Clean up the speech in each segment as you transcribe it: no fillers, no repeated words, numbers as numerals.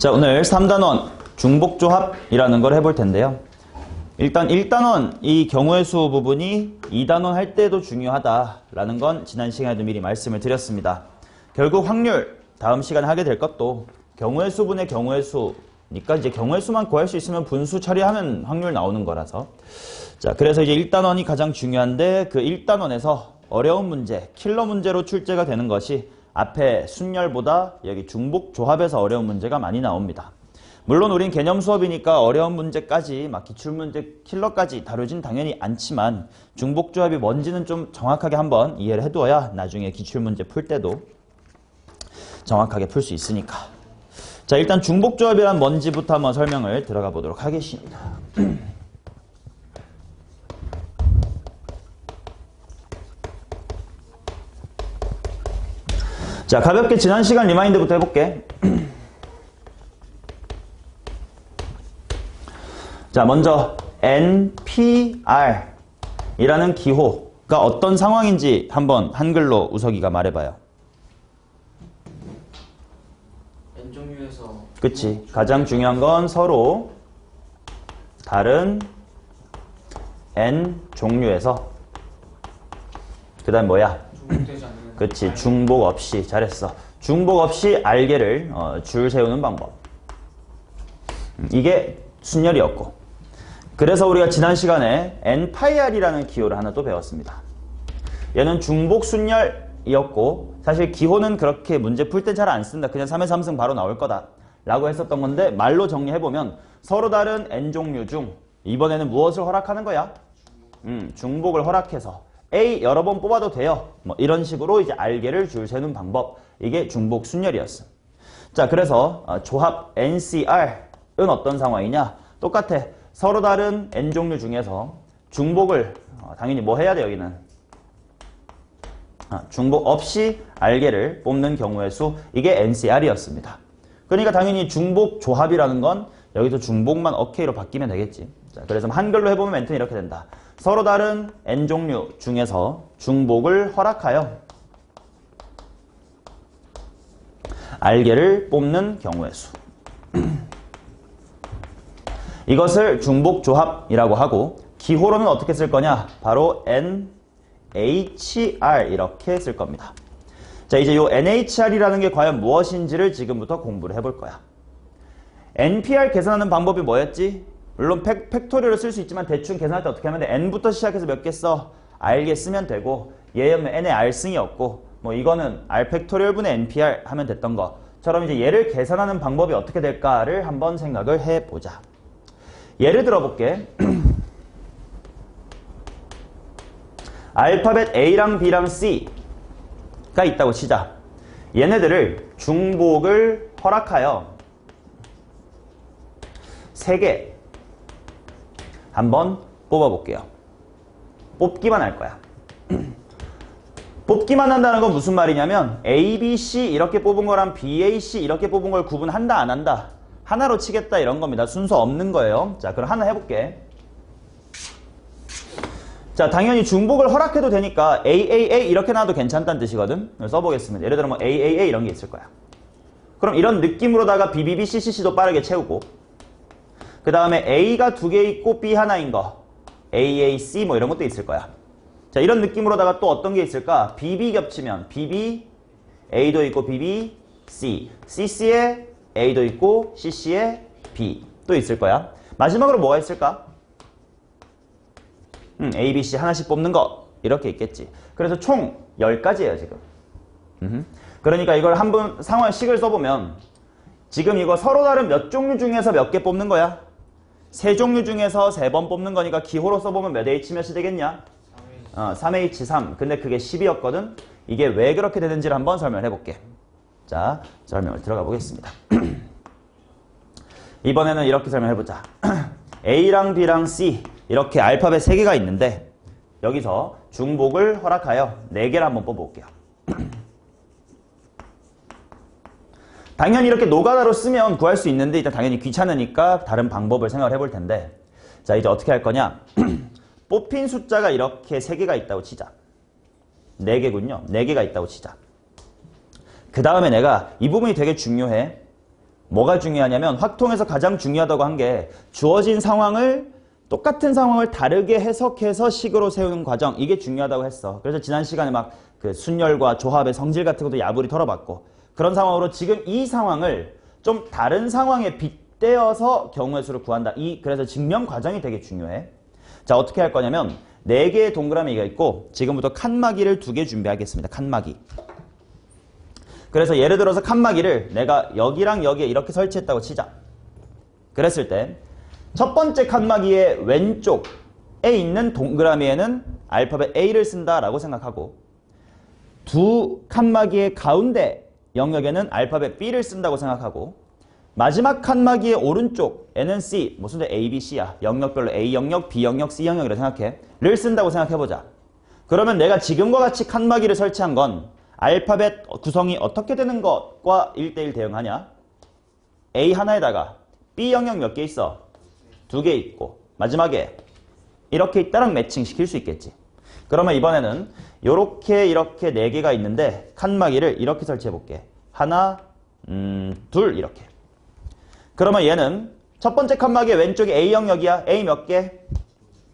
자, 오늘 3단원 중복조합이라는 걸 해볼 텐데요. 일단 1단원 이 경우의 수 부분이 2단원 할 때도 중요하다라는 건 지난 시간에도 미리 말씀을 드렸습니다. 결국 확률, 다음 시간에 하게 될 것도 경우의 수분의 경우의 수니까 이제 경우의 수만 구할 수 있으면 분수 처리하면 확률 나오는 거라서. 자, 그래서 이제 1단원이 가장 중요한데 그 1단원에서 어려운 문제, 킬러 문제로 출제가 되는 것이 앞에 순열보다 여기 중복조합에서 어려운 문제가 많이 나옵니다. 물론 우린 개념 수업이니까 어려운 문제까지 막 기출문제 킬러까지 다루진 당연히 않지만 중복조합이 뭔지는 좀 정확하게 한번 이해를 해두어야 나중에 기출문제 풀 때도 정확하게 풀 수 있으니까. 자, 일단 중복조합이란 뭔지부터 한번 설명을 들어가 보도록 하겠습니다. 자, 가볍게 지난 시간 리마인드부터 해볼게. 자, 먼저 NPR 이라는 기호가 어떤 상황인지 한번 한글로 우석이가 말해봐요. N종류에서 그치. 가장 중요한 건 서로 다른 N 종류에서 그 다음 뭐야? 중복되지 않는. 그치. 중복 없이. 잘했어. 중복 없이 알개를 줄 세우는 방법. 이게 순열이었고, 그래서 우리가 지난 시간에 NPR이라는 기호를 하나 또 배웠습니다. 얘는 중복 순열이었고 사실 기호는 그렇게 문제 풀 땐 잘 안 쓴다. 그냥 3에서 3승 바로 나올 거다 라고 했었던 건데, 말로 정리해보면 서로 다른 N종류 중 이번에는 무엇을 허락하는 거야? 중복을 허락해서 A 여러 번 뽑아도 돼요. 뭐 이런 식으로 이제 알개를 줄 세는 방법. 이게 중복 순열이었어. 자, 그래서 조합 NCR은 어떤 상황이냐? 똑같아. 서로 다른 N종류 중에서 중복을 당연히 뭐 해야 돼 여기는? 중복 없이 알개를 뽑는 경우의 수, 이게 NCR이었습니다. 그러니까 당연히 중복 조합이라는 건 여기서 중복만 OK로 바뀌면 되겠지. 자, 그래서 한글로 해보면 멘트는 이렇게 된다. 서로 다른 N종류 중에서 중복을 허락하여 알개를 뽑는 경우의 수. 이것을 중복조합이라고 하고, 기호로는 어떻게 쓸 거냐? 바로 NHR 이렇게 쓸 겁니다. 자, 이제 이 NHR이라는 게 과연 무엇인지를 지금부터 공부를 해볼 거야. NPR 계산하는 방법이 뭐였지? 물론 팩토리얼을 쓸 수 있지만 대충 계산할 때 어떻게 하면 돼? N부터 시작해서 몇 개 써? R개 쓰면 되고, 얘는 N의 R승이었고, 뭐 이거는 R 팩토리얼 분의 NPR 하면 됐던 것처럼 이제 얘를 계산하는 방법이 어떻게 될까를 한번 생각을 해보자. 예를 들어볼게. 알파벳 A랑 B랑 C가 있다고 치자. 얘네들을 중복을 허락하여 3개 한번 뽑아볼게요. 뽑기만 할 거야. 뽑기만 한다는 건 무슨 말이냐면 A, B, C 이렇게 뽑은 거랑 B, A, C 이렇게 뽑은 걸 구분한다 안 한다? 하나로 치겠다 이런 겁니다. 순서 없는 거예요. 자, 그럼 하나 해볼게. 자, 당연히 중복을 허락해도 되니까 AAA 이렇게 나와도 괜찮다는 뜻이거든. 써보겠습니다. 예를 들어 뭐 AAA 이런 게 있을 거야. 그럼 이런 느낌으로다가 BBBCCC도 빠르게 채우고, 그 다음에 A가 2개 있고 B 하나인 거 AAC 뭐 이런 것도 있을 거야. 자, 이런 느낌으로다가 또 어떤 게 있을까? BB 겹치면 BB, A도 있고 BB, C, CC에 A도 있고 CC에 B 또 있을 거야. 마지막으로 뭐가 있을까? A, B, C 하나씩 뽑는 거 이렇게 있겠지. 그래서 총 10가지예요 지금. 그러니까 이걸 한번 상황식을 써보면 지금 이거 서로 다른 몇 종류 중에서 몇 개 뽑는 거야? 3종류 중에서 3번 뽑는 거니까 기호로 써보면 몇 H 몇이 되겠냐? 3H3. 근데 그게 10이었거든. 이게 왜 그렇게 되는지를 한번 설명해 볼게. 자, 설명을 들어가 보겠습니다. 이번에는 이렇게 설명해보자. A랑 B랑 C 이렇게 알파벳 3개가 있는데 여기서 중복을 허락하여 4개를 한번 뽑아볼게요. 당연히 이렇게 노가다로 쓰면 구할 수 있는데 일단 당연히 귀찮으니까 다른 방법을 생각을 해볼 텐데, 자, 이제 어떻게 할 거냐? 뽑힌 숫자가 이렇게 3개가 있다고 치자. 4개군요. 4개가 있다고 치자. 그 다음에 내가 이 부분이 되게 중요해. 뭐가 중요하냐면 확통에서 가장 중요하다고 한 게 주어진 상황을 똑같은 상황을 다르게 해석해서 식으로 세우는 과정, 이게 중요하다고 했어. 그래서 지난 시간에 막 그 순열과 조합의 성질 같은 것도 야부리 털어봤고, 그런 상황으로 지금 이 상황을 좀 다른 상황에 빗대어서 경우의 수를 구한다. 그래서 증명 과정이 되게 중요해. 자, 어떻게 할 거냐면 4개의 동그라미가 있고 지금부터 칸막이를 2개 준비하겠습니다. 칸막이. 그래서 예를 들어서 칸막이를 내가 여기랑 여기에 이렇게 설치했다고 치자. 그랬을 때 첫 번째 칸막이의 왼쪽에 있는 동그라미에는 알파벳 A를 쓴다라고 생각하고, 두 칸막이의 가운데 영역에는 알파벳 B를 쓴다고 생각하고, 마지막 칸막이의 오른쪽에는 C, 무슨 A, B, C야. 영역별로 A 영역, B 영역, C 영역이라고 생각해. 를 쓴다고 생각해보자. 그러면 내가 지금과 같이 칸막이를 설치한 건 알파벳 구성이 어떻게 되는 것과 1대1 대응하냐? A 하나에다가 B 영역 몇 개 있어? 2개 있고, 마지막에 이렇게 있다랑 매칭시킬 수 있겠지. 그러면 이번에는 이렇게 4개가 있는데 칸막이를 이렇게 설치해볼게. 하나, 둘, 이렇게. 그러면 얘는 첫 번째 칸막이의 왼쪽이 A 영역이야. A 몇 개?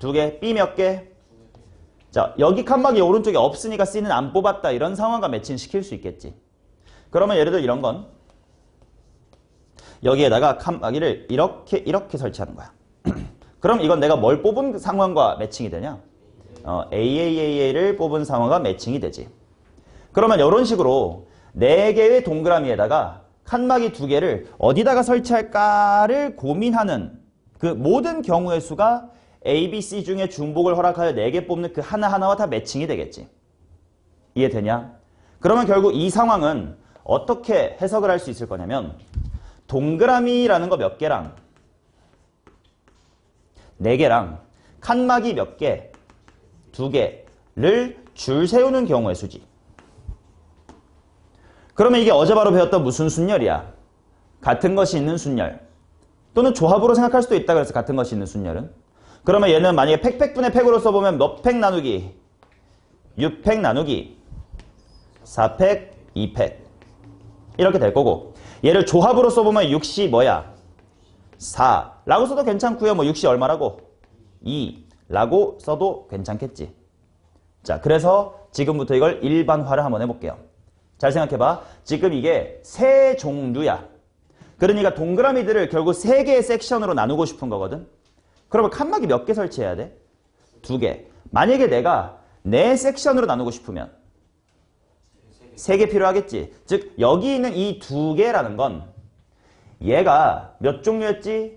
2개. B 몇 개? 자, 여기 칸막이 오른쪽에 없으니까 C는 안 뽑았다. 이런 상황과 매칭시킬 수 있겠지. 그러면 예를 들어 이런 건 여기에다가 칸막이를 이렇게 설치하는 거야. 그럼 이건 내가 뭘 뽑은 상황과 매칭이 되냐? AAAA를 뽑은 상황과 매칭이 되지. 그러면 이런 식으로 4개의 동그라미에다가 칸막이 2개를 어디다가 설치할까를 고민하는 그 모든 경우의 수가 A, B, C 중에 중복을 허락하여 4개 뽑는 그 하나하나와 다 매칭이 되겠지. 이해되냐? 그러면 결국 이 상황은 어떻게 해석을 할 수 있을 거냐면 동그라미라는 거 몇 개랑 4개랑 칸막이 몇 개, 2개를 줄 세우는 경우의 수지. 그러면 이게 어제 바로 배웠던 무슨 순열이야? 같은 것이 있는 순열. 또는 조합으로 생각할 수도 있다 그래서 같은 것이 있는 순열은. 그러면 얘는 만약에 팩팩분의 팩으로 써보면 몇 팩 나누기? 6팩 나누기 4팩, 2팩 이렇게 될 거고, 얘를 조합으로 써보면 6이 뭐야? 4라고 써도 괜찮고요. 뭐 6이 얼마라고? 2라고 써도 괜찮겠지. 자, 그래서 지금부터 이걸 일반화를 한번 해볼게요. 잘 생각해봐. 지금 이게 세 종류야. 그러니까 동그라미들을 결국 3개의 섹션으로 나누고 싶은 거거든. 그러면 칸막이 몇 개 설치해야 돼? 2개. 만약에 내가 4섹션으로 나누고 싶으면 3개 필요하겠지. 즉 여기 있는 이 2개라는 건 얘가 몇 종류였지?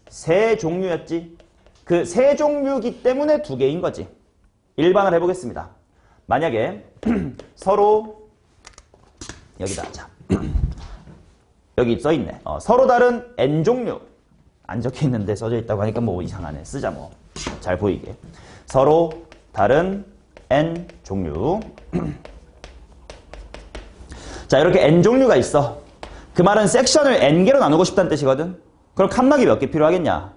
3종류였지. 그 3종류이기 때문에 2개인 거지. 일반을 해보겠습니다. 만약에 서로 여기다 자 여기 써있네. 서로 다른 N종류. 안 적혀있는데 써져 있다고 하니까 뭐 이상하네. 쓰자 뭐. 잘 보이게. 서로 다른 N종류. 자, 이렇게 N종류가 있어. 그 말은 섹션을 N개로 나누고 싶다는 뜻이거든. 그럼 칸막이 몇 개 필요하겠냐?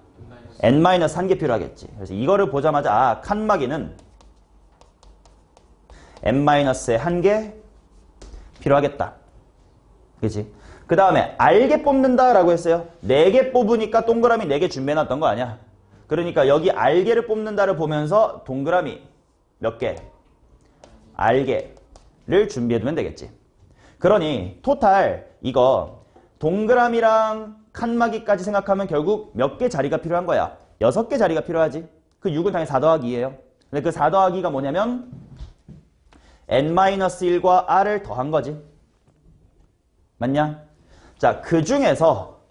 N-1개 필요하겠지. 그래서 이거를 보자마자 아, 칸막이는 N-1개 필요하겠다. 그치? 그 다음에 R개 뽑는다라고 했어요. 4개 뽑으니까 동그라미 4개 준비해놨던 거 아니야? 그러니까 여기 R개를 뽑는다를 보면서 동그라미 몇 개? R개를 준비해두면 되겠지. 그러니 토탈 이거 동그라미랑 칸막이까지 생각하면 결국 몇 개 자리가 필요한 거야? 6개 자리가 필요하지. 그 6은 당연히 4 더하기예요. 근데 그 4 더하기가 뭐냐면 N-1과 R을 더한 거지. 맞냐? 자, 그 중에서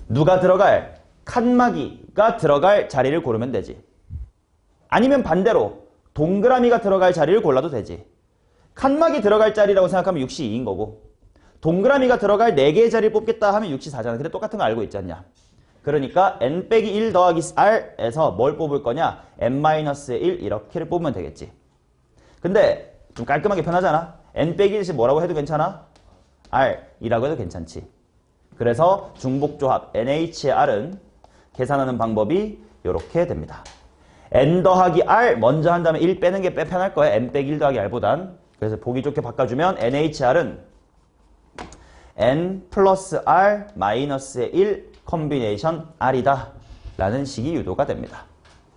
누가 들어갈? 칸막이가 들어갈 자리를 고르면 되지. 아니면 반대로 동그라미가 들어갈 자리를 골라도 되지. 칸막이 들어갈 자리라고 생각하면 6이 2인 거고, 동그라미가 들어갈 4개의 자리를 뽑겠다 하면 6이 4잖아. 근데 똑같은 거 알고 있지 않냐? 그러니까 n-1 더하기 r에서 뭘 뽑을 거냐? n-1 이렇게를 뽑으면 되겠지. 근데 좀 깔끔하게 편하잖아. n-1 대신 뭐라고 해도 괜찮아? r이라고 해도 괜찮지. 그래서 중복조합 NH의 R은 계산하는 방법이 이렇게 됩니다. N 더하기 R 먼저 한 다음에 1 빼는 게 편할 거야. N 빼기 1 더하기 R보단. 그래서 보기 좋게 바꿔주면 NHR은 n 플러스 r 마이너스의 1 컨비네이션 r이다 라는 식이 유도가 됩니다.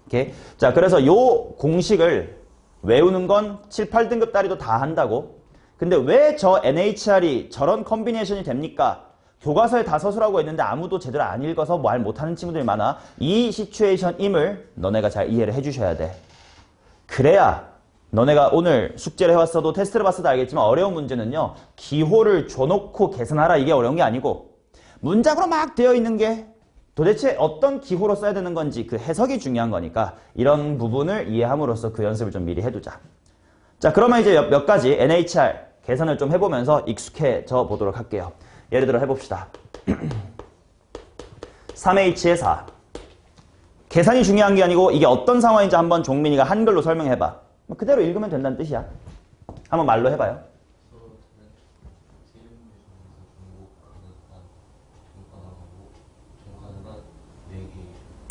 오케이? 자, 그래서 요 공식을 외우는 건 7, 8등급 따리도 다 한다고. 근데 왜 저 NHR이 저런 컨비네이션이 됩니까? 교과서에 다 서술하고 있는데 아무도 제대로 안 읽어서 말 못하는 친구들이 많아. 이 시츄에이션임을 너네가 잘 이해를 해주셔야 돼. 그래야 너네가 오늘 숙제를 해왔어도 테스트를 봤어도 알겠지만 어려운 문제는요. 기호를 줘놓고 계산하라 이게 어려운 게 아니고 문장으로 막 되어 있는 게 도대체 어떤 기호로 써야 되는 건지 그 해석이 중요한 거니까 이런 부분을 이해함으로써 그 연습을 좀 미리 해두자. 자, 그러면 이제 몇 가지 NHR 계산을 좀 해보면서 익숙해져 보도록 할게요. 예를 들어 해봅시다. 3H에 4. 계산이 중요한 게 아니고 이게 어떤 상황인지 한번 종민이가 한글로 설명해봐. 그대로 읽으면 된다는 뜻이야. 한번 말로 해봐요.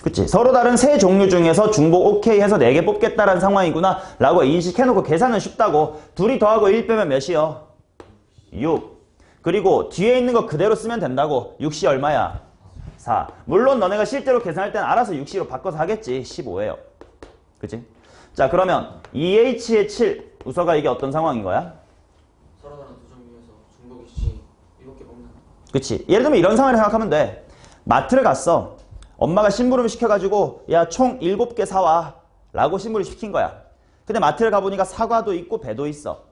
그치? 서로 다른 세 종류 중에서 중복 오케이 해서 4개 뽑겠다라는 상황이구나 라고 인식해놓고 계산은 쉽다고. 둘이 더하고 1 빼면 몇이요? 6. 그리고 뒤에 있는 거 그대로 쓰면 된다고. 6시 얼마야? 4. 물론 너네가 실제로 계산할 때는 알아서 6시로 바꿔서 하겠지. 15예요. 그치? 자, 그러면 2H의 7. 우서가 이게 어떤 상황인 거야? 서로 다른 두 종류에서 중복 이시 7개 뽑는. 그치? 예를 들면 이런 상황을 생각하면 돼. 마트를 갔어. 엄마가 심부름 시켜가지고 야, 총 7개 사와 라고 심부름 시킨 거야. 근데 마트를 가보니까 사과도 있고 배도 있어.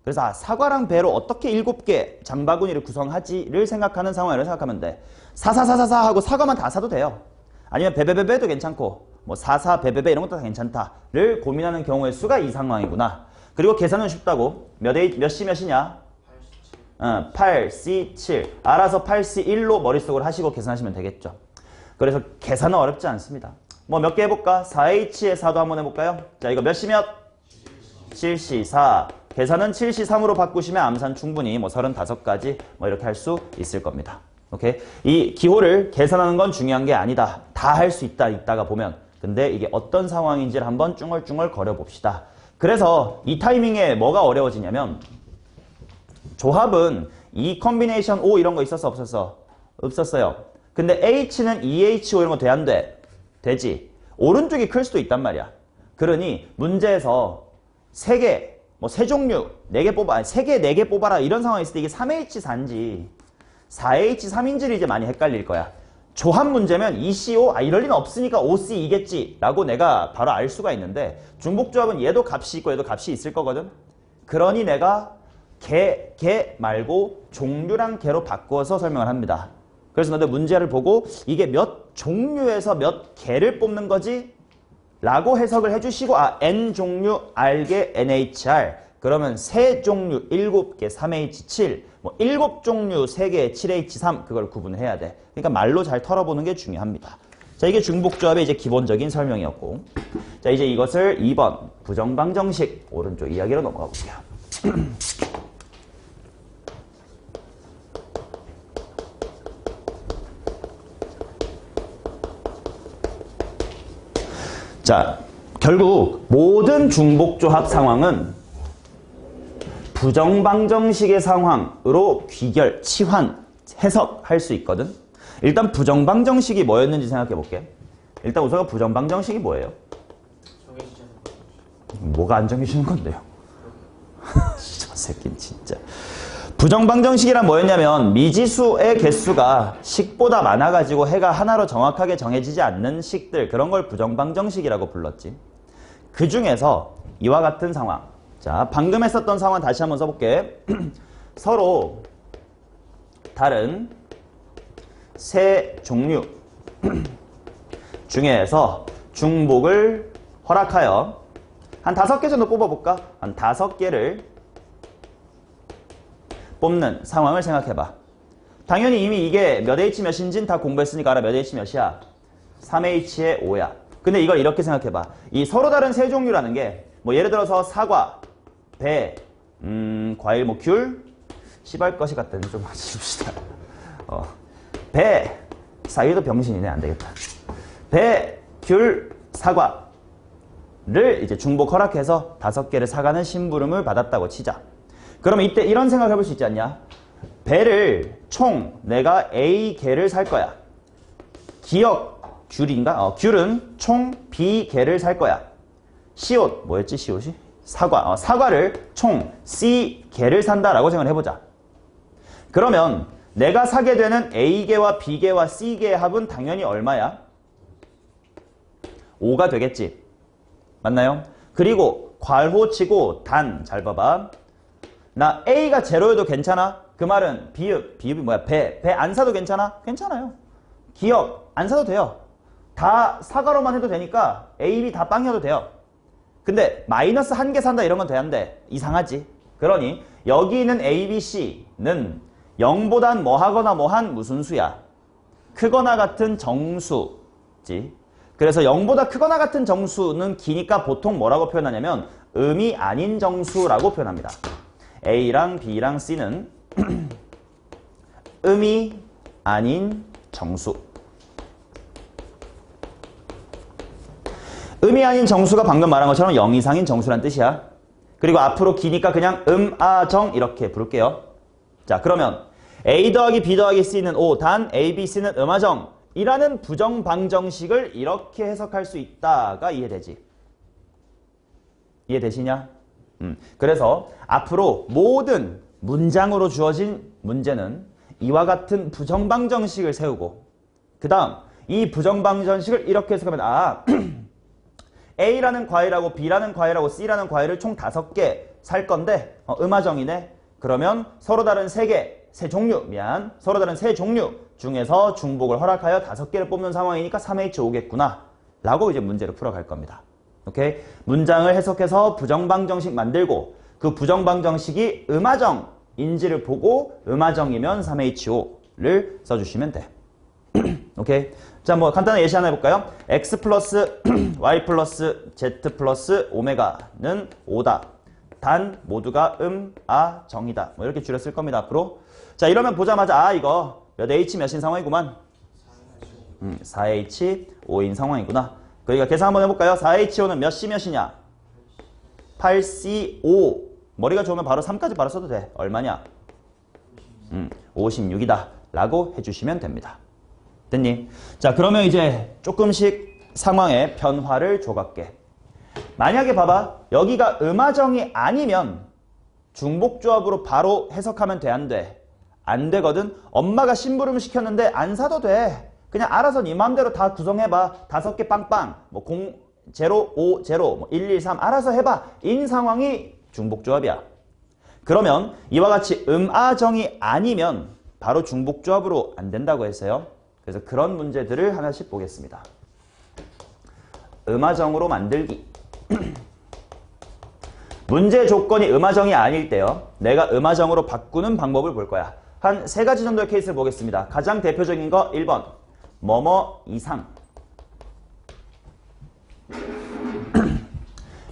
그래서 사과랑 배로 어떻게 7개 장바구니를 구성하지를 생각하는 상황이라고 생각하면 돼. 사사사사사 하고 사과만 다 사도 돼요. 아니면 배배배배도 괜찮고 뭐 사사 배배배 이런 것도 다 괜찮다를 고민하는 경우의 수가 이 상황이구나. 그리고 계산은 쉽다고. 몇시 몇이냐? 8C 7. 알아서 8C 1로 머릿속으로 하시고 계산하시면 되겠죠. 그래서 계산은 어렵지 않습니다. 뭐 몇 개 해볼까? 4H의 4도 한번 해볼까요? 자, 이거 몇시 몇? 7C 4. 계산은 7C 3으로 바꾸시면 암산 충분히 뭐 35가지 뭐 이렇게 할 수 있을 겁니다. 오케이? 이 기호를 계산하는 건 중요한 게 아니다. 다 할 수 있다, 있다가 보면. 근데 이게 어떤 상황인지를 한번 쭝얼쭝얼 거려봅시다. 그래서 이 타이밍에 뭐가 어려워지냐면 조합은 이 컨비네이션 O 이런 거 있었어, 없었어? 없었어요. 근데 H는 EHO 이런 거 돼, 안 돼? 되지. 오른쪽이 클 수도 있단 말이야. 그러니 문제에서 3개, 뭐 3종류, 4개 뽑아, 아니 3개, 4개 뽑아라 이런 상황이 있을 때 이게 3H4인지 4H3인지를 이제 많이 헷갈릴 거야. 조합 문제면 ECO, 이럴 리는 없으니까 OC이겠지 라고 내가 바로 알 수가 있는데 중복조합은 얘도 값이 있고 얘도 값이 있을 거거든. 그러니 내가 개 말고 종류랑 개로 바꾸어서 설명을 합니다. 그래서 너네 문제를 보고 이게 몇 종류에서 몇 개를 뽑는 거지? 라고 해석을 해주시고 N종류 R개 NHR 그러면 3종류 7개 3H7 뭐 7종류 3개 7H3 그걸 구분해야 돼. 그러니까 말로 잘 털어보는 게 중요합니다. 자, 이게 중복조합의 이제 기본적인 설명이었고 자, 이제 이것을 2번 부정방정식 오른쪽 이야기로 넘어가 볼게요. 자, 결국 모든 중복조합 상황은 부정방정식의 상황으로 귀결, 치환, 해석할 수 있거든. 일단 부정방정식이 뭐였는지 생각해 볼게. 일단 우선가 부정방정식이 뭐예요? 정해지지 않는 거. 뭐가 안 정해지는 건데요? 저 새끼는 진짜. 부정방정식이란 뭐였냐면 미지수의 개수가 식보다 많아가지고 해가 하나로 정확하게 정해지지 않는 식들 그런 걸 부정방정식이라고 불렀지. 그 중에서 이와 같은 상황. 자, 방금 했었던 상황 다시 한번 써볼게. 서로 다른 세 종류 중에서 중복을 허락하여 한 5개 정도 뽑아볼까? 한 5개를 뽑는 상황을 생각해봐. 당연히 이미 이게 몇 H 몇인지는 다 공부했으니까 알아. 몇 H 몇이야? 3H의 5야. 근데 이걸 이렇게 생각해봐. 이 서로 다른 세 종류라는 게 뭐 예를 들어서 사과, 배, 과일, 뭐 귤, 씨발 것이 같다는 좀 하십시다. 배, 사이도 병신이네. 안 되겠다. 배, 귤, 사과를 이제 중복 허락해서 5개를 사가는 심부름을 받았다고 치자. 그러면 이때 이런 생각 해볼 수 있지 않냐? 배를 총 내가 A개를 살 거야. 기역 귤인가? 귤은 총 B개를 살 거야. 시옷 뭐였지? 시옷이? 사과. 사과를 총 C개를 산다라고 생각을 해보자. 그러면 내가 사게 되는 A개와 B개와 C개의 합은 당연히 얼마야? 5가 되겠지. 맞나요? 그리고 괄호치고 단. 잘 봐봐. 나 A가 제로여도 괜찮아? 그 말은 비읍이 뭐야? 배 안 사도 괜찮아? 괜찮아요. 기억 안 사도 돼요. 다 사과로만 해도 되니까 A, B 다 빵이어도 돼요. 근데 마이너스 한 개 산다 이런 건 돼야한데 이상하지. 그러니 여기 있는 A, B, C는 0보단 뭐하거나 뭐한 무슨 수야? 크거나 같은 정수지. 그래서 0보다 크거나 같은 정수는 기니까 보통 뭐라고 표현하냐면 음이 아닌 정수라고 표현합니다. A랑 B랑 C는 음이 아닌 정수. 음이 아닌 정수가 방금 말한 것처럼 0 이상인 정수란 뜻이야. 그리고 앞으로 기니까 그냥 아, 정 이렇게 부를게요. 자, 그러면 A 더하기 B 더하기 C는 5, 단 A, B, C는 음하정 이라는 부정방정식을 이렇게 해석할 수 있다가 이해되지? 이해되시냐? 그래서 앞으로 모든 문장으로 주어진 문제는 이와 같은 부정방정식을 세우고 그 다음 이 부정방정식을 이렇게 해석하면 A라는 과일하고 B라는 과일하고 C라는 과일을 총 5개 살 건데 음하정이네. 그러면 서로 다른 서로 다른 세 종류 중에서 중복을 허락하여 5개를 뽑는 상황이니까 3H5겠구나 라고 이제 문제를 풀어갈 겁니다. 오케이? 문장을 해석해서 부정방정식 만들고 그 부정방정식이 음하정인지를 보고 음하정이면 3H5를 써주시면 돼. 오케이? 자, 뭐 간단한 예시 하나 해볼까요? X 플러스 Y 플러스 Z 플러스 오메가는 5다. 단 모두가 정이다. 뭐 이렇게 줄였을 겁니다. 앞으로. 자, 이러면 보자마자 이거 몇 H 몇인 상황이구만. 4H 5인 상황이구나. 그러니까 계산 한번 해볼까요? 4H5는 몇 C 몇이냐? 8C 5. 머리가 좋으면 바로 3까지 바로 써도 돼. 얼마냐? 56이다. 라고 해주시면 됩니다. 됐니? 자, 그러면 이제 조금씩 상황의 변화를 줘갈게. 만약에 봐봐. 여기가 음하정이 아니면 중복조합으로 바로 해석하면 돼, 안 돼? 안 되거든? 엄마가 심부름 시켰는데 안 사도 돼. 그냥 알아서 네 마음대로 다 구성해봐. 5개 빵빵. 뭐 0, 0, 5, 0, 뭐 1, 2, 3 알아서 해봐. 인 상황이 중복조합이야. 그러면 이와 같이 음하정이 아니면 바로 중복조합으로 안 된다고 했어요. 그래서 그런 문제들을 하나씩 보겠습니다. 음하정으로 만들기. 문제 조건이 음하정이 아닐 때요. 내가 음하정으로 바꾸는 방법을 볼 거야. 한 3가지 정도의 케이스를 보겠습니다. 가장 대표적인 거 1번. 뭐뭐 이상.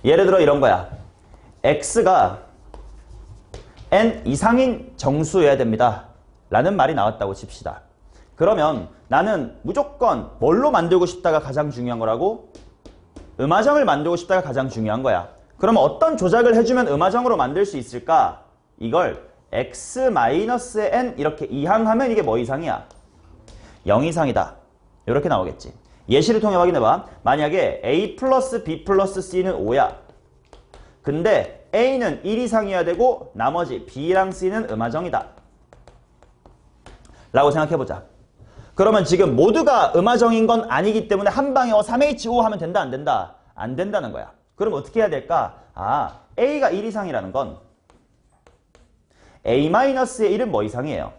예를 들어 이런 거야. X가 N 이상인 정수여야 됩니다. 라는 말이 나왔다고 칩시다. 그러면 나는 무조건 뭘로 만들고 싶다가 가장 중요한 거라고? 음하정을 만들고 싶다가 가장 중요한 거야. 그러면 어떤 조작을 해주면 음하정으로 만들 수 있을까? 이걸 X-N 이렇게 이항하면 이게 뭐 이상이야? 0 이상이다. 이렇게 나오겠지. 예시를 통해 확인해봐. 만약에 A 플러스 B 플러스 C는 5야. 근데 A는 1 이상이어야 되고 나머지 B랑 C는 음하정이다. 라고 생각해보자. 그러면 지금 모두가 음하정인 건 아니기 때문에 한 방에 3H5 하면 된다 안 된다? 안 된다는 거야. 그럼 어떻게 해야 될까? A가 1 이상이라는 건 A-의 1은 뭐 이상이에요?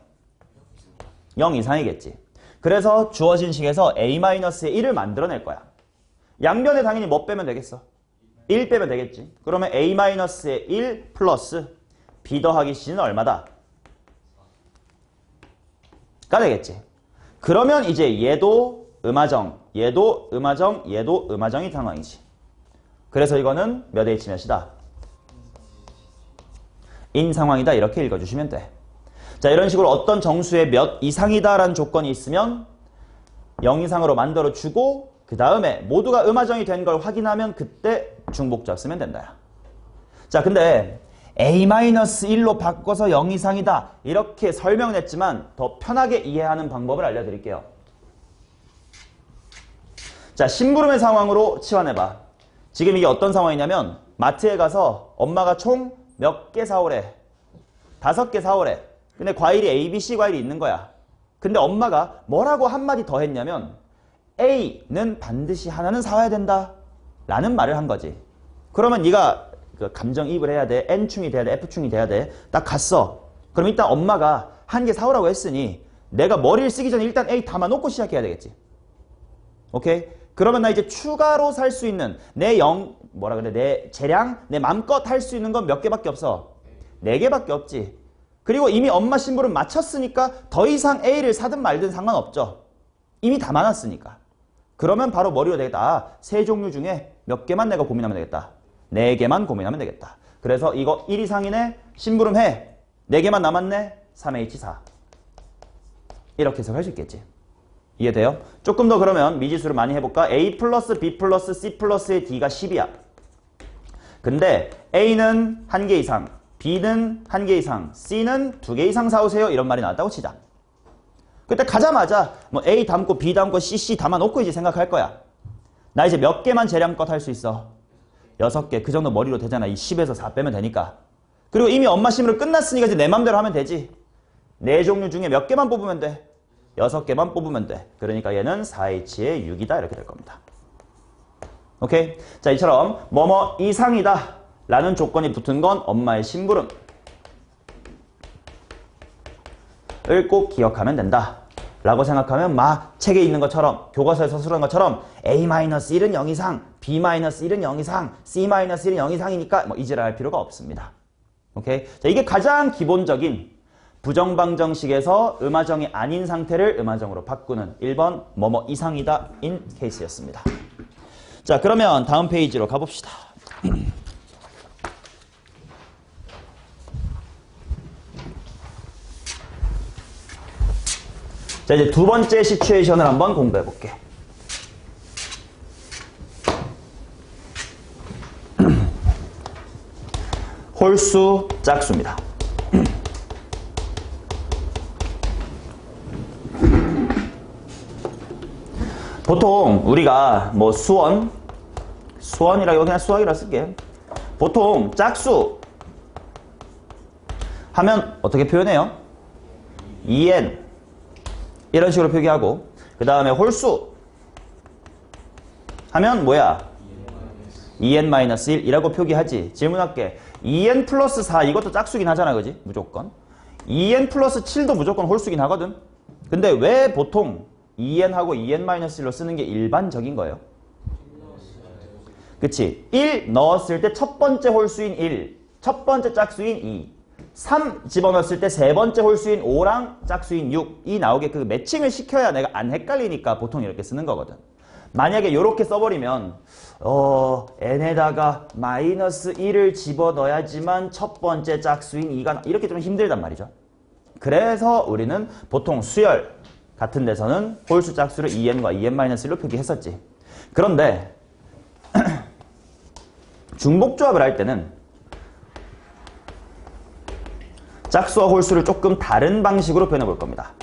0 이상이겠지. 그래서 주어진 식에서 A-의 1을 만들어낼 거야. 양변에 당연히 뭐 빼면 되겠어? 1 빼면 되겠지. 그러면 A-의 1 플러스 B 더하기 C는 얼마다? 가 되겠지. 그러면 이제 얘도 음하정, 얘도 음하정, 얘도 음하정이 상황이지. 그래서 이거는 몇 H 몇이다? 인 상황이다. 이렇게 읽어주시면 돼. 자, 이런 식으로 어떤 정수의 몇 이상이다라는 조건이 있으면 0 이상으로 만들어주고 그 다음에 모두가 음하정이 된 걸 확인하면 그때 중복조합 쓰면 된다. 자, 근데 A-1로 바꿔서 0 이상이다. 이렇게 설명했지만 더 편하게 이해하는 방법을 알려드릴게요. 자, 심부름의 상황으로 치환해봐. 지금 이게 어떤 상황이냐면 마트에 가서 엄마가 총 몇 개 사오래? 5개 사오래. 근데 과일이 A, B, C 과일이 있는 거야. 근데 엄마가 뭐라고 한마디 더 했냐면 A는 반드시 하나는 사와야 된다 라는 말을 한 거지. 그러면 네가 그 감정이입을 해야 돼. N충이 돼야 돼. F충이 돼야 돼. 딱 갔어. 그럼 일단 엄마가 한 개 사오라고 했으니 내가 머리를 쓰기 전에 일단 A 담아놓고 시작해야 되겠지. 오케이? 그러면 나 이제 추가로 살 수 있는 내 재량, 내 맘껏 할 수 있는 건 몇 개밖에 없어? 4개밖에 없지. 그리고 이미 엄마 심부름 마쳤으니까 더 이상 A를 사든 말든 상관없죠. 이미 다 많았으니까. 그러면 바로 머리로 되겠다. 아, 3종류 중에 몇 개만 내가 고민하면 되겠다. 4개만 고민하면 되겠다. 그래서 이거 1 이상이네? 심부름해. 4개만 남았네? 3H4. 이렇게 해석할 수 있겠지. 이해돼요? 조금 더 그러면 미지수를 많이 해볼까? A 플러스 B 플러스 C 플러스의 D가 10이야. 근데 A는 1개 이상, B는 1개 이상, C는 2개 이상 사오세요. 이런 말이 나왔다고 치자. 그때 가자마자 뭐 A 담고 B 담고 C 담아놓고 이제 생각할 거야. 나 이제 몇 개만 재량껏 할 수 있어? 6개. 그 정도 머리로 되잖아. 이 10에서 4 빼면 되니까. 그리고 이미 엄마 심으로 끝났으니까 이제 내 맘대로 하면 되지. 4종류 중에 몇 개만 뽑으면 돼? 6개만 뽑으면 돼. 그러니까 얘는 4H의 6이다. 이렇게 될 겁니다. 오케이? 자, 이처럼 뭐뭐 이상이다 라는 조건이 붙은 건 엄마의 심부름 을 꼭 기억하면 된다 라고 생각하면 막 책에 있는 것처럼 교과서에 서술한 것처럼 A-1은 0 이상, B-1은 0 이상, C-1은 0 이상이니까 뭐 이질할 필요가 없습니다. 오케이? 자, 이게 가장 기본적인 부정방정식에서 음화정이 아닌 상태를 음화정으로 바꾸는 1번 뭐뭐 이상이다 인 케이스였습니다. 자, 그러면 다음 페이지로 가봅시다. 자, 이제 두 번째 시츄에이션을 한번 공부해 볼게. 홀수, 짝수입니다. 보통 우리가 뭐 수원이라고 그냥 수학이라 쓸게. 보통 짝수 하면 어떻게 표현해요? 2n 이런 식으로 표기하고, 그 다음에 홀수 하면 뭐야? 2n-1이라고 표기하지. 질문할게. 2n 플러스 4 이것도 짝수긴 하잖아, 그지? 무조건. 2n 플러스 7도 무조건 홀수긴 하거든. 근데 왜 보통 2n하고 2n-1로 쓰는 게 일반적인 거예요? 그치? 1 넣었을 때 첫 번째 홀수인 1, 첫 번째 짝수인 2, 3 집어넣었을 때 세 번째 홀수인 5랑 짝수인 6이 나오게 그 매칭을 시켜야 내가 안 헷갈리니까 보통 이렇게 쓰는 거거든. 만약에 이렇게 써버리면 n에다가 마이너스 1을 집어넣어야지만 첫 번째 짝수인 2가 이렇게 좀 힘들단 말이죠. 그래서 우리는 보통 수열 같은 데서는 홀수 짝수를 2n과 2n-1로 표기했었지. 그런데 중복조합을 할 때는 짝수와 홀수를 조금 다른 방식으로 표현해 볼 겁니다.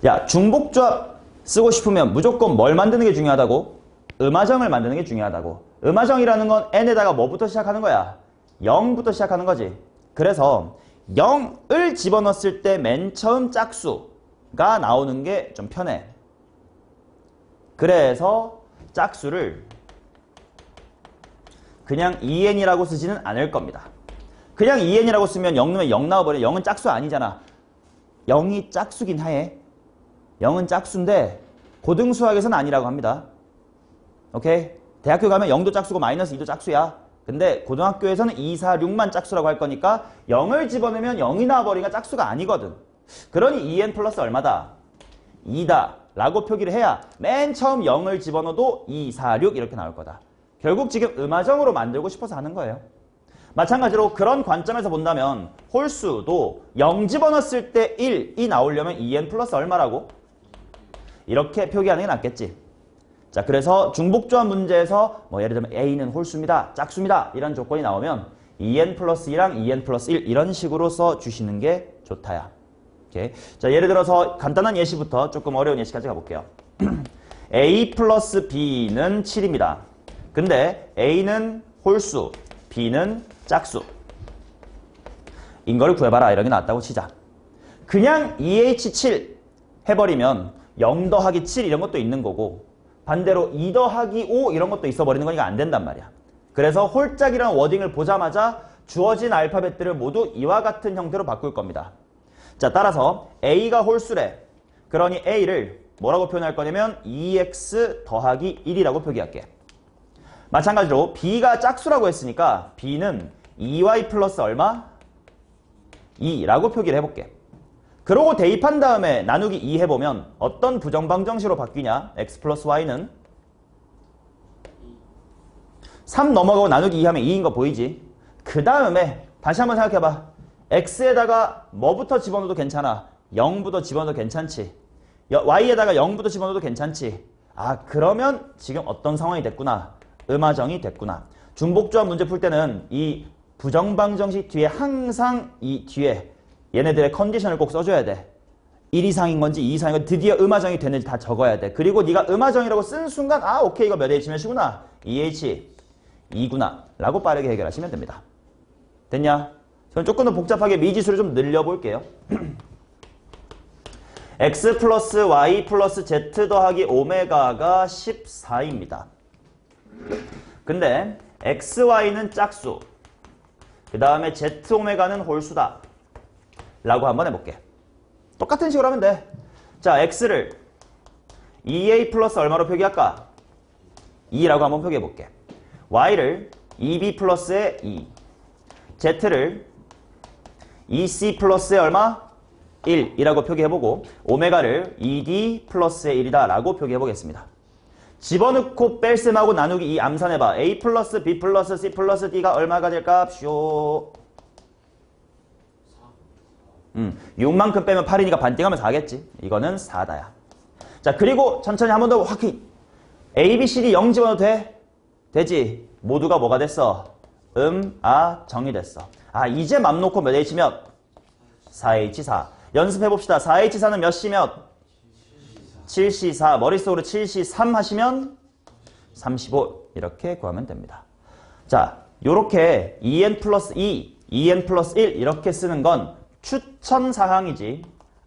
야, 중복조합 쓰고 싶으면 무조건 뭘 만드는 게 중요하다고? 음화정을 만드는 게 중요하다고. 음화정이라는 건 n에다가 뭐부터 시작하는 거야? 0부터 시작하는 거지. 그래서 0을 집어넣었을 때 맨 처음 짝수가 나오는 게 좀 편해. 그래서 짝수를 그냥 2n이라고 쓰지는 않을 겁니다. 그냥 2n이라고 쓰면 0 넣으면 0 나와버려. 0은 짝수 아니잖아. 0이 짝수긴 해. 0은 짝수인데 고등수학에서는 아니라고 합니다. 오케이? 대학교 가면 0도 짝수고 마이너스 2도 짝수야. 근데 고등학교에서는 2, 4, 6만 짝수라고 할 거니까 0을 집어넣으면 0이 나와버리니까 짝수가 아니거든. 그러니 2n 플러스 얼마다? 2다 라고 표기를 해야 맨 처음 0을 집어넣어도 2, 4, 6 이렇게 나올 거다. 결국 지금 음화정으로 만들고 싶어서 하는 거예요. 마찬가지로 그런 관점에서 본다면 홀수도 0 집어넣었을 때 1이 나오려면 2n 플러스 얼마라고? 이렇게 표기하는 게 낫겠지. 자, 그래서 중복조합 문제에서 뭐 예를 들면 A는 홀수입니다, 짝수입니다 이런 조건이 나오면 2n 플러스 2랑 2n 플러스 1 이런 식으로 써주시는 게 좋다야. 오케이. 자, 예를 들어서 간단한 예시부터 조금 어려운 예시까지 가볼게요. a 플러스 b는 7입니다. 근데 a는 홀수, b는 짝수. 인거를 구해봐라 이런 게 나왔다고 치자. 그냥 2h7 해버리면 0 더하기 7 이런 것도 있는 거고 반대로 2 더하기 5 이런 것도 있어버리는 거니까 안 된단 말이야. 그래서 홀짝이라는 워딩을 보자마자 주어진 알파벳들을 모두 이와 같은 형태로 바꿀 겁니다. 자, 따라서 a가 홀수래. 그러니 a를 뭐라고 표현할 거냐면 2x 더하기 1이라고 표기할게. 마찬가지로 b가 짝수라고 했으니까 b는 2y 플러스 얼마? 2라고 표기를 해볼게. 그러고 대입한 다음에 나누기 2 해보면 어떤 부정방정식으로 바뀌냐? x 플러스 y는 3 넘어가고 나누기 2 하면 2인 거 보이지? 그 다음에 다시 한번 생각해봐. x에다가 뭐부터 집어넣어도 괜찮아. 0부터 집어넣어도 괜찮지. y에다가 0부터 집어넣어도 괜찮지. 아, 그러면 지금 어떤 상황이 됐구나. 음하정이 됐구나. 중복조합 문제 풀 때는 이 부정방정식 뒤에 항상 이 뒤에 얘네들의 컨디션을 꼭 써줘야 돼. 1 이상인 건지 2 이상인 건지 드디어 음하정이 됐는지 다 적어야 돼. 그리고 네가 음하정이라고 쓴 순간 아, 오케이, 이거 몇 H 몇이구나. 2H 2구나 라고 빠르게 해결하시면 됩니다. 됐냐? 저는 조금 더 복잡하게 미지수를 좀 늘려볼게요. x 플러스 y 플러스 z 더하기 오메가가 14입니다. 근데 xy는 짝수, 그 다음에 z 오메가는 홀수다 라고 한번 해볼게. 똑같은 식으로 하면 돼. 자, x를 2a 플러스 얼마로 표기할까? 2라고 한번 표기해볼게. y를 2b 플러스에 2, z를 2c 플러스에 얼마? 1이라고 표기해보고 오메가를 2d 플러스에 1이다 라고 표기해보겠습니다. 집어넣고 뺄셈하고 나누기 2 암산해봐. a 플러스 b 플러스 c 플러스 d가 얼마가 될까? 쇼. 6만큼 빼면 8이니까 반띵하면 4겠지. 이거는 4다야. 자, 그리고 천천히 한 번 더 확히 a, b, c, d 0 집어넣어도 돼? 되지. 모두가 뭐가 됐어? 정이 됐어. 아, 이제 맘 놓고 몇 H 몇? 4H4. 연습해봅시다. 4H4는 몇 C 몇? 7C4. 머릿속으로 7C3 하시면 35. 이렇게 구하면 됩니다. 자, 요렇게 2n 플러스 2, 2n 플러스 1 이렇게 쓰는 건 추천사항이지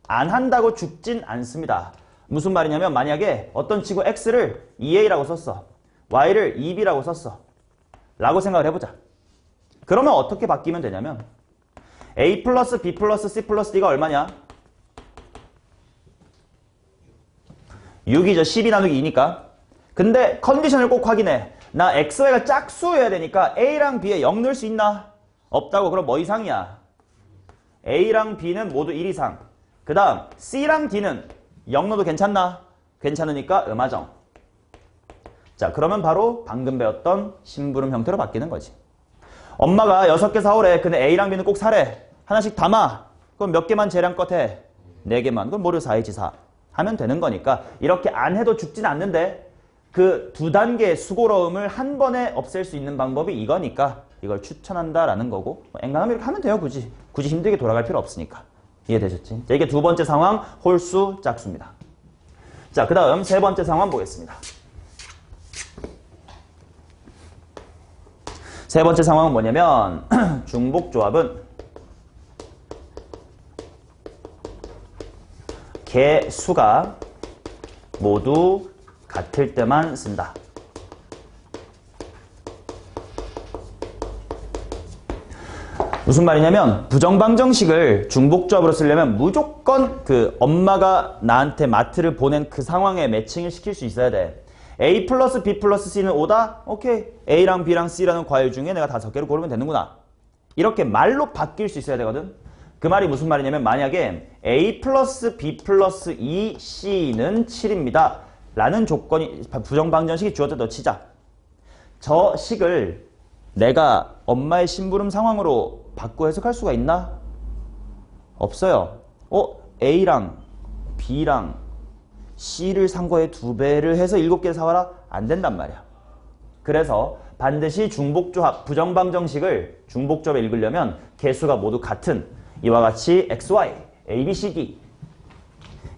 안 한다고 죽진 않습니다. 무슨 말이냐면 만약에 어떤 친구 x를 2a라고 썼어. y를 2b라고 썼어. 라고 생각을 해보자. 그러면 어떻게 바뀌면 되냐면 a 플러스 b 플러스 c 플러스 d가 얼마냐? 6이죠. 12 나누기 2니까. 근데 컨디션을 꼭 확인해. 나 xy가 짝수여야 되니까 a랑 b에 0 넣을 수 있나? 없다고. 그럼 뭐 이상이야? a랑 b는 모두 1 이상. 그 다음 c랑 d는 0 넣어도 괜찮나? 괜찮으니까 음하정. 자, 그러면 바로 방금 배웠던 심부름 형태로 바뀌는 거지. 엄마가 6개 사오래. 근데 A랑 B는 꼭 사래. 하나씩 담아. 그럼 몇 개만 재량껏 해? 4개만. 그럼 모두 4H4 하면 되는 거니까 이렇게 안 해도 죽진 않는데 그 2단계의 수고로움을 한 번에 없앨 수 있는 방법이 이거니까 이걸 추천한다라는 거고 앵간하면 이렇게 하면 돼요. 굳이 힘들게 돌아갈 필요 없으니까. 이해되셨지? 자, 이게 두 번째 상황 홀수 짝수입니다. 자, 그 다음 세 번째 상황 보겠습니다. 세 번째 상황은 뭐냐면 중복조합은 개수가 모두 같을 때만 쓴다. 무슨 말이냐면 부정방정식을 중복조합으로 쓰려면 무조건 그 엄마가 나한테 마트를 보낸 그 상황에 매칭을 시킬 수 있어야 돼. A 플러스 B 플러스 C는 5다? 오케이. A랑 B랑 C라는 과일 중에 내가 5개를 고르면 되는구나. 이렇게 말로 바뀔 수 있어야 되거든. 그 말이 무슨 말이냐면 만약에 A 플러스 B 플러스 2C는 7입니다. 라는 조건이 부정방정식이 주어져 너 치자. 저 식을 내가 엄마의 심부름 상황으로 바꿔 해석할 수가 있나? 없어요. A랑 B랑 C를 산 거에 2배를 해서 7개를 사와라? 안 된단 말이야. 그래서 반드시 중복조합, 부정방정식을 중복조합에 읽으려면 개수가 모두 같은 이와 같이 XY, ABCD,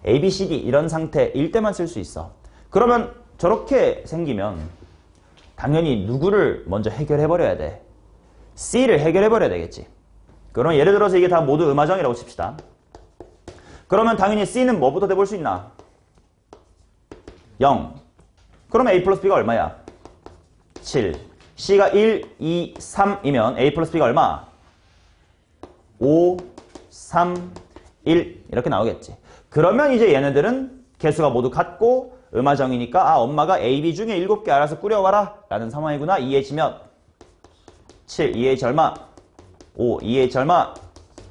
ABCD 이런 상태일 때만 쓸 수 있어. 그러면 저렇게 생기면 당연히 누구를 먼저 해결해버려야 돼? C를 해결해버려야 되겠지. 그러면 예를 들어서 이게 다 모두 음화정이라고 칩시다. 그러면 당연히 C는 뭐부터 돼볼 수 있나? 0. 그러면 A 플러스 B가 얼마야? 7. C가 1, 2, 3이면 A 플러스 B가 얼마? 5, 3, 1 이렇게 나오겠지. 그러면 이제 얘네들은 개수가 모두 같고 음화정이니까 아 엄마가 A, B 중에 7개 알아서 꾸려와라 라는 상황이구나. 2H 몇? 7, 2H 얼마? 5, 2H 얼마?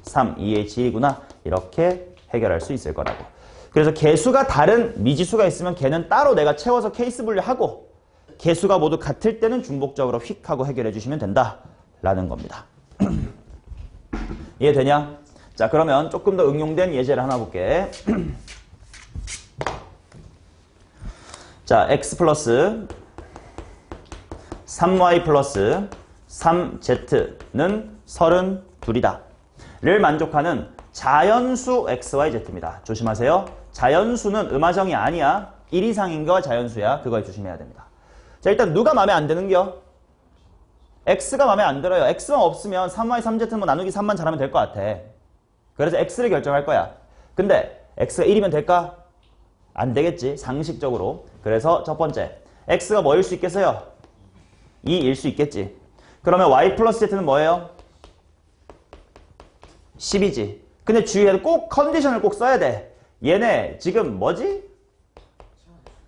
3, 2H 1이구나. 이렇게 해결할 수 있을 거라고. 그래서 개수가 다른 미지수가 있으면 걔는 따로 내가 채워서 케이스 분류하고 개수가 모두 같을 때는 중복적으로 휙 하고 해결해 주시면 된다 라는 겁니다. 이해되냐? 자 그러면 조금 더 응용된 예제를 하나 볼게. 자 x 플러스 3y 플러스 3z는 32이다 를 만족하는 자연수 xyz입니다. 조심하세요. 자연수는 음화정이 아니야. 1 이상인 거 자연수야. 그거 조심해야 됩니다. 자 일단 누가 마음에 안 드는겨? x가 마음에 안 들어요. x만 없으면 3y 3z 뭐 나누기 3만 잘하면 될 것 같아. 그래서 x를 결정할 거야. 근데 x가 1이면 될까? 안 되겠지. 상식적으로. 그래서 첫 번째 x가 뭐일 수 있겠어요? 2일 수 있겠지. 그러면 y 플러스 z는 뭐예요? 10이지. 근데 주의해도 꼭 컨디션을 꼭 써야 돼. 얘네 지금 뭐지?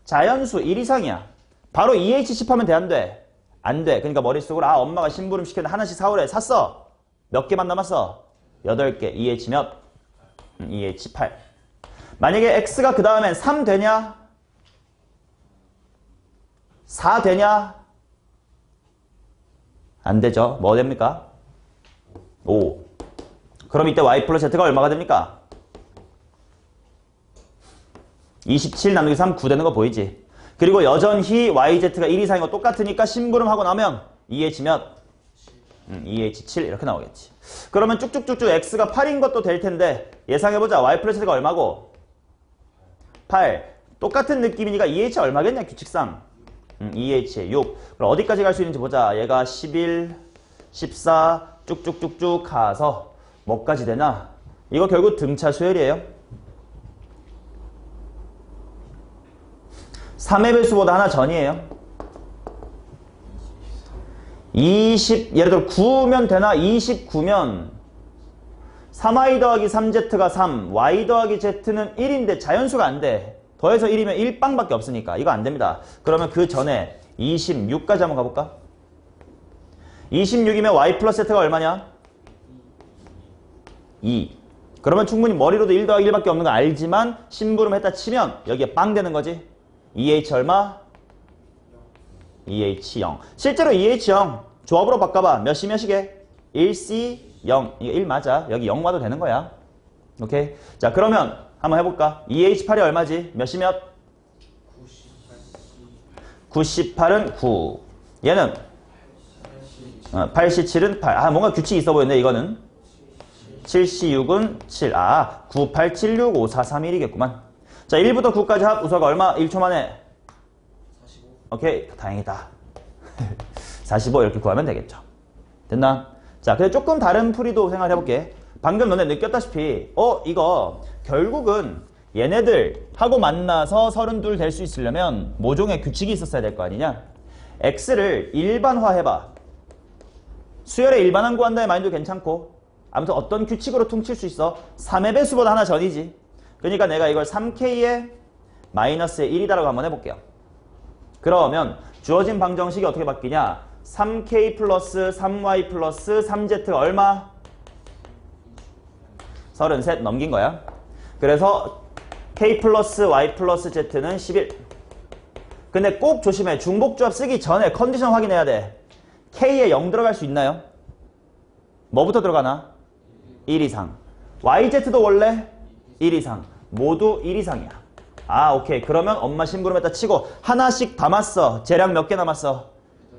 자연수 1 이상이야. 바로 2H10 하면 돼, 안 돼? 안 돼. 그러니까 머릿속으로 아 엄마가 심부름 시켰는데 하나씩 사오래. 샀어. 몇 개만 남았어? 8개. 2H 몇? 2H8. 만약에 X가 그 다음엔 3 되냐? 4 되냐? 안 되죠. 뭐 됩니까? 5. 그럼 이때 Y 플러스 Z가 얼마가 됩니까? 27 나누기 3 9 되는 거 보이지? 그리고 여전히 YZ가 1 이상인 거 똑같으니까 심부름하고 나면 2H 몇? 2H 7 이렇게 나오겠지. 그러면 쭉쭉쭉쭉 X가 8인 것도 될 텐데 예상해보자. Y 플러스 Z가 얼마고? 8. 똑같은 느낌이니까 2H 얼마겠냐 규칙상? 2H에 6. 그럼 어디까지 갈 수 있는지 보자. 얘가 11, 14 쭉쭉쭉쭉 가서 뭐까지 되나? 이거 결국 등차 수열이에요. 3의 배수보다 하나 전이에요. 20, 예를 들어 9면 되나? 29면 3y 더하기 3z가 3, y 더하기 z는 1인데 자연수가 안 돼. 더해서 1이면 1빵밖에 없으니까 이거 안 됩니다. 그러면 그 전에 26까지 한번 가볼까? 26이면 y 플러스 z가 얼마냐? 2. 그러면 충분히 머리로도 1 더하기 1밖에 없는 거 알지만 심부름 했다 치면 여기에 빵 되는 거지. 2H 얼마? 2H 0. 실제로 2H 0 조합으로 바꿔봐. 몇이 몇이게? 1C 0. 이거 1 맞아. 여기 0 와도 되는 거야. 오케이? 자 그러면 한번 해볼까? 2H8이 얼마지? 몇이 몇? 98은 9. 얘는 87은 8. 아 뭔가 규칙이 있어 보이네 이거는. 7C6은 7. 아 9876 5431이겠구만. 자 1부터 9까지 합 우서가 얼마? 1초 만에 45. 오케이 다행이다. 45 이렇게 구하면 되겠죠. 됐나? 자 근데 조금 다른 풀이도 생각해볼게. 방금 너네 느꼈다시피 이거 결국은 얘네들하고 만나서 32 될 수 있으려면 모종의 규칙이 있었어야 될 거 아니냐? X를 일반화해봐. 수열의 일반항 구한다의 마인드 괜찮고 아무튼 어떤 규칙으로 퉁칠 수 있어? 3의 배수보다 하나 전이지. 그러니까 내가 이걸 3K에 마이너스의 1이다라고 한번 해볼게요. 그러면 주어진 방정식이 어떻게 바뀌냐? 3K 플러스 3Y 플러스 3Z가 얼마? 33 넘긴 거야. 그래서 K 플러스 Y 플러스 Z는 11. 근데 꼭 조심해. 중복조합 쓰기 전에 컨디션 확인해야 돼. K에 0 들어갈 수 있나요? 뭐부터 들어가나? 1 이상. YZ도 원래 1 이상. 모두 1 이상이야. 아 오케이. 그러면 엄마 심부름했다 치고 하나씩 담았어. 재량 몇 개 남았어?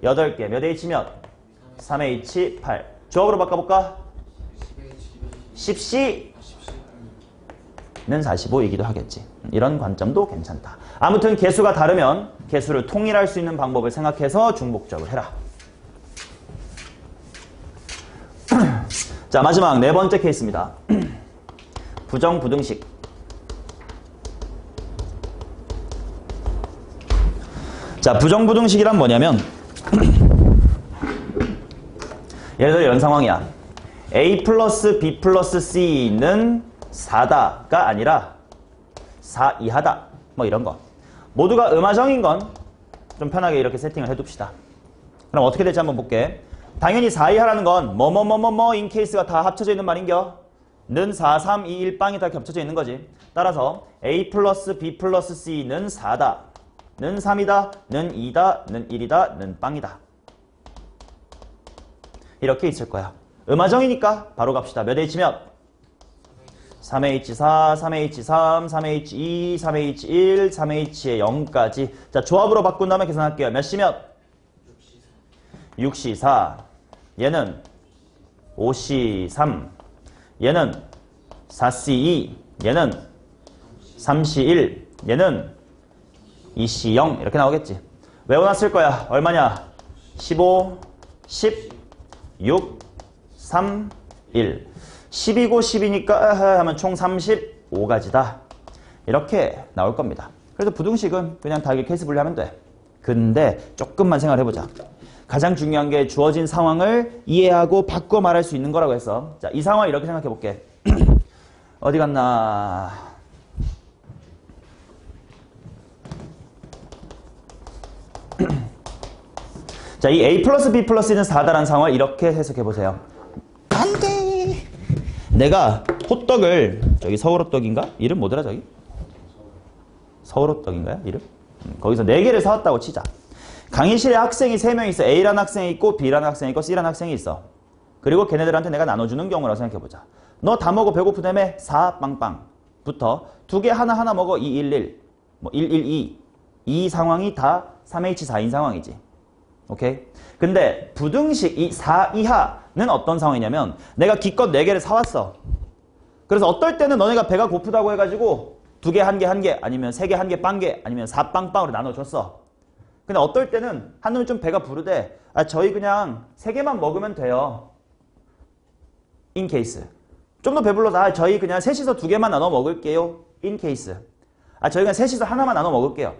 8개. 몇 H 몇? 3H 8. 조합으로 바꿔볼까? 10C는 45이기도 하겠지. 이런 관점도 괜찮다. 아무튼 개수가 다르면 개수를 통일할 수 있는 방법을 생각해서 중복적을 해라. 자, 마지막 네 번째 케이스입니다. 부정부등식. 자, 부정부등식이란 뭐냐면 예를 들어 이런 상황이야. A 플러스 B 플러스 C는 4다가 아니라 4 이하다. 뭐 이런 거. 모두가 음화정인 건 좀 편하게 이렇게 세팅을 해둡시다. 그럼 어떻게 될지 한번 볼게. 당연히 4 이하라는 건 뭐뭐뭐뭐뭐 인 케이스가 다 합쳐져 있는 말인겨. 는 4, 3, 2, 1 빵이 다 겹쳐져 있는 거지. 따라서 A 플러스 B 플러스 C는 4다. 는 3이다. 는 2다. 는 1이다. 는 빵이다. 이렇게 있을 거야. 음화정이니까 바로 갑시다. 몇 H 몇? 3H4, 3H3, 3H2, 3H1, 3H에 0까지. 자, 조합으로 바꾼 다음에 계산할게요. 몇 C 몇? 6C4. 얘는 5C3. 얘는 4C2. 얘는 3C1. 얘는 2C0. 이렇게 나오겠지. 외워놨을 거야. 얼마냐? 15, 10, 6, 3, 1. 10이고 10이니까 하면 총 35가지다. 이렇게 나올 겁니다. 그래서 부등식은 그냥 다 케이스 분리하면 돼. 근데 조금만 생각을 해보자. 가장 중요한 게 주어진 상황을 이해하고 바꿔 말할 수 있는 거라고 해서 자, 이 상황 이렇게 생각해 볼게. 어디 갔나? 자, 이 A 플러스 B 플러스 C는 4다라는 상황을 이렇게 해석해 보세요. 안 돼! 내가 호떡을 저기 서울호떡인가? 이름 뭐더라 저기? 서울호떡인가요? 이름? 거기서 4개를 사왔다고 치자. 강의실에 학생이 3명 있어. A라는 학생이 있고 B라는 학생이 있고 C라는 학생이 있어. 그리고 걔네들한테 내가 나눠주는 경우라고 생각해보자. 너 다 먹어 배고프다며 4 빵빵부터 2개 하나하나 먹어 2, 1, 1 뭐 1, 1, 2 이 상황이 다 3H4인 상황이지. 오케이? 근데 부등식 이 4 이하는 어떤 상황이냐면 내가 기껏 4개를 사왔어. 그래서 어떨 때는 너네가 배가 고프다고 해가지고 2개, 1개, 1개 아니면 3개, 1개, 빵개 아니면 4빵빵으로 나눠줬어. 근데 어떨 때는 한 놈이 좀 배가 부르대. 아, 저희 그냥 3개만 먹으면 돼요. in case. 좀 더 배불러서 아, 저희 그냥 셋이서 2개만 나눠 먹을게요. in case. 아, 저희 그냥 셋이서 하나만 나눠 먹을게요.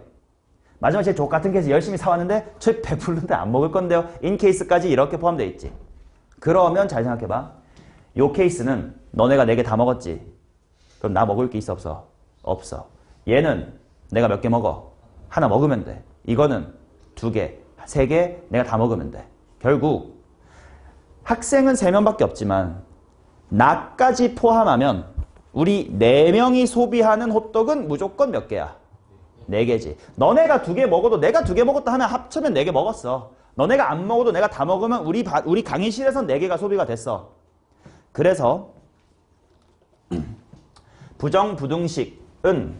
마지막 제 족같은 케이스 열심히 사왔는데 저희 배부른데 안 먹을 건데요. in case까지 이렇게 포함되어 있지. 그러면 잘 생각해봐. 요 케이스는 너네가 4개 다 먹었지. 그럼 나 먹을 게 있어 없어? 없어. 얘는 내가 몇 개 먹어? 하나 먹으면 돼. 이거는 2개, 3개 내가 다 먹으면 돼. 결국 학생은 3명밖에 없지만 나까지 포함하면 우리 4명이 소비하는 호떡은 무조건 몇 개야? 4개지. 너네가 2개 먹어도 내가 2개 먹었다 하면 합치면 4개 먹었어. 너네가 안 먹어도 내가 다 먹으면 우리 강의실에선 4개가 소비가 됐어. 그래서 부정부등식은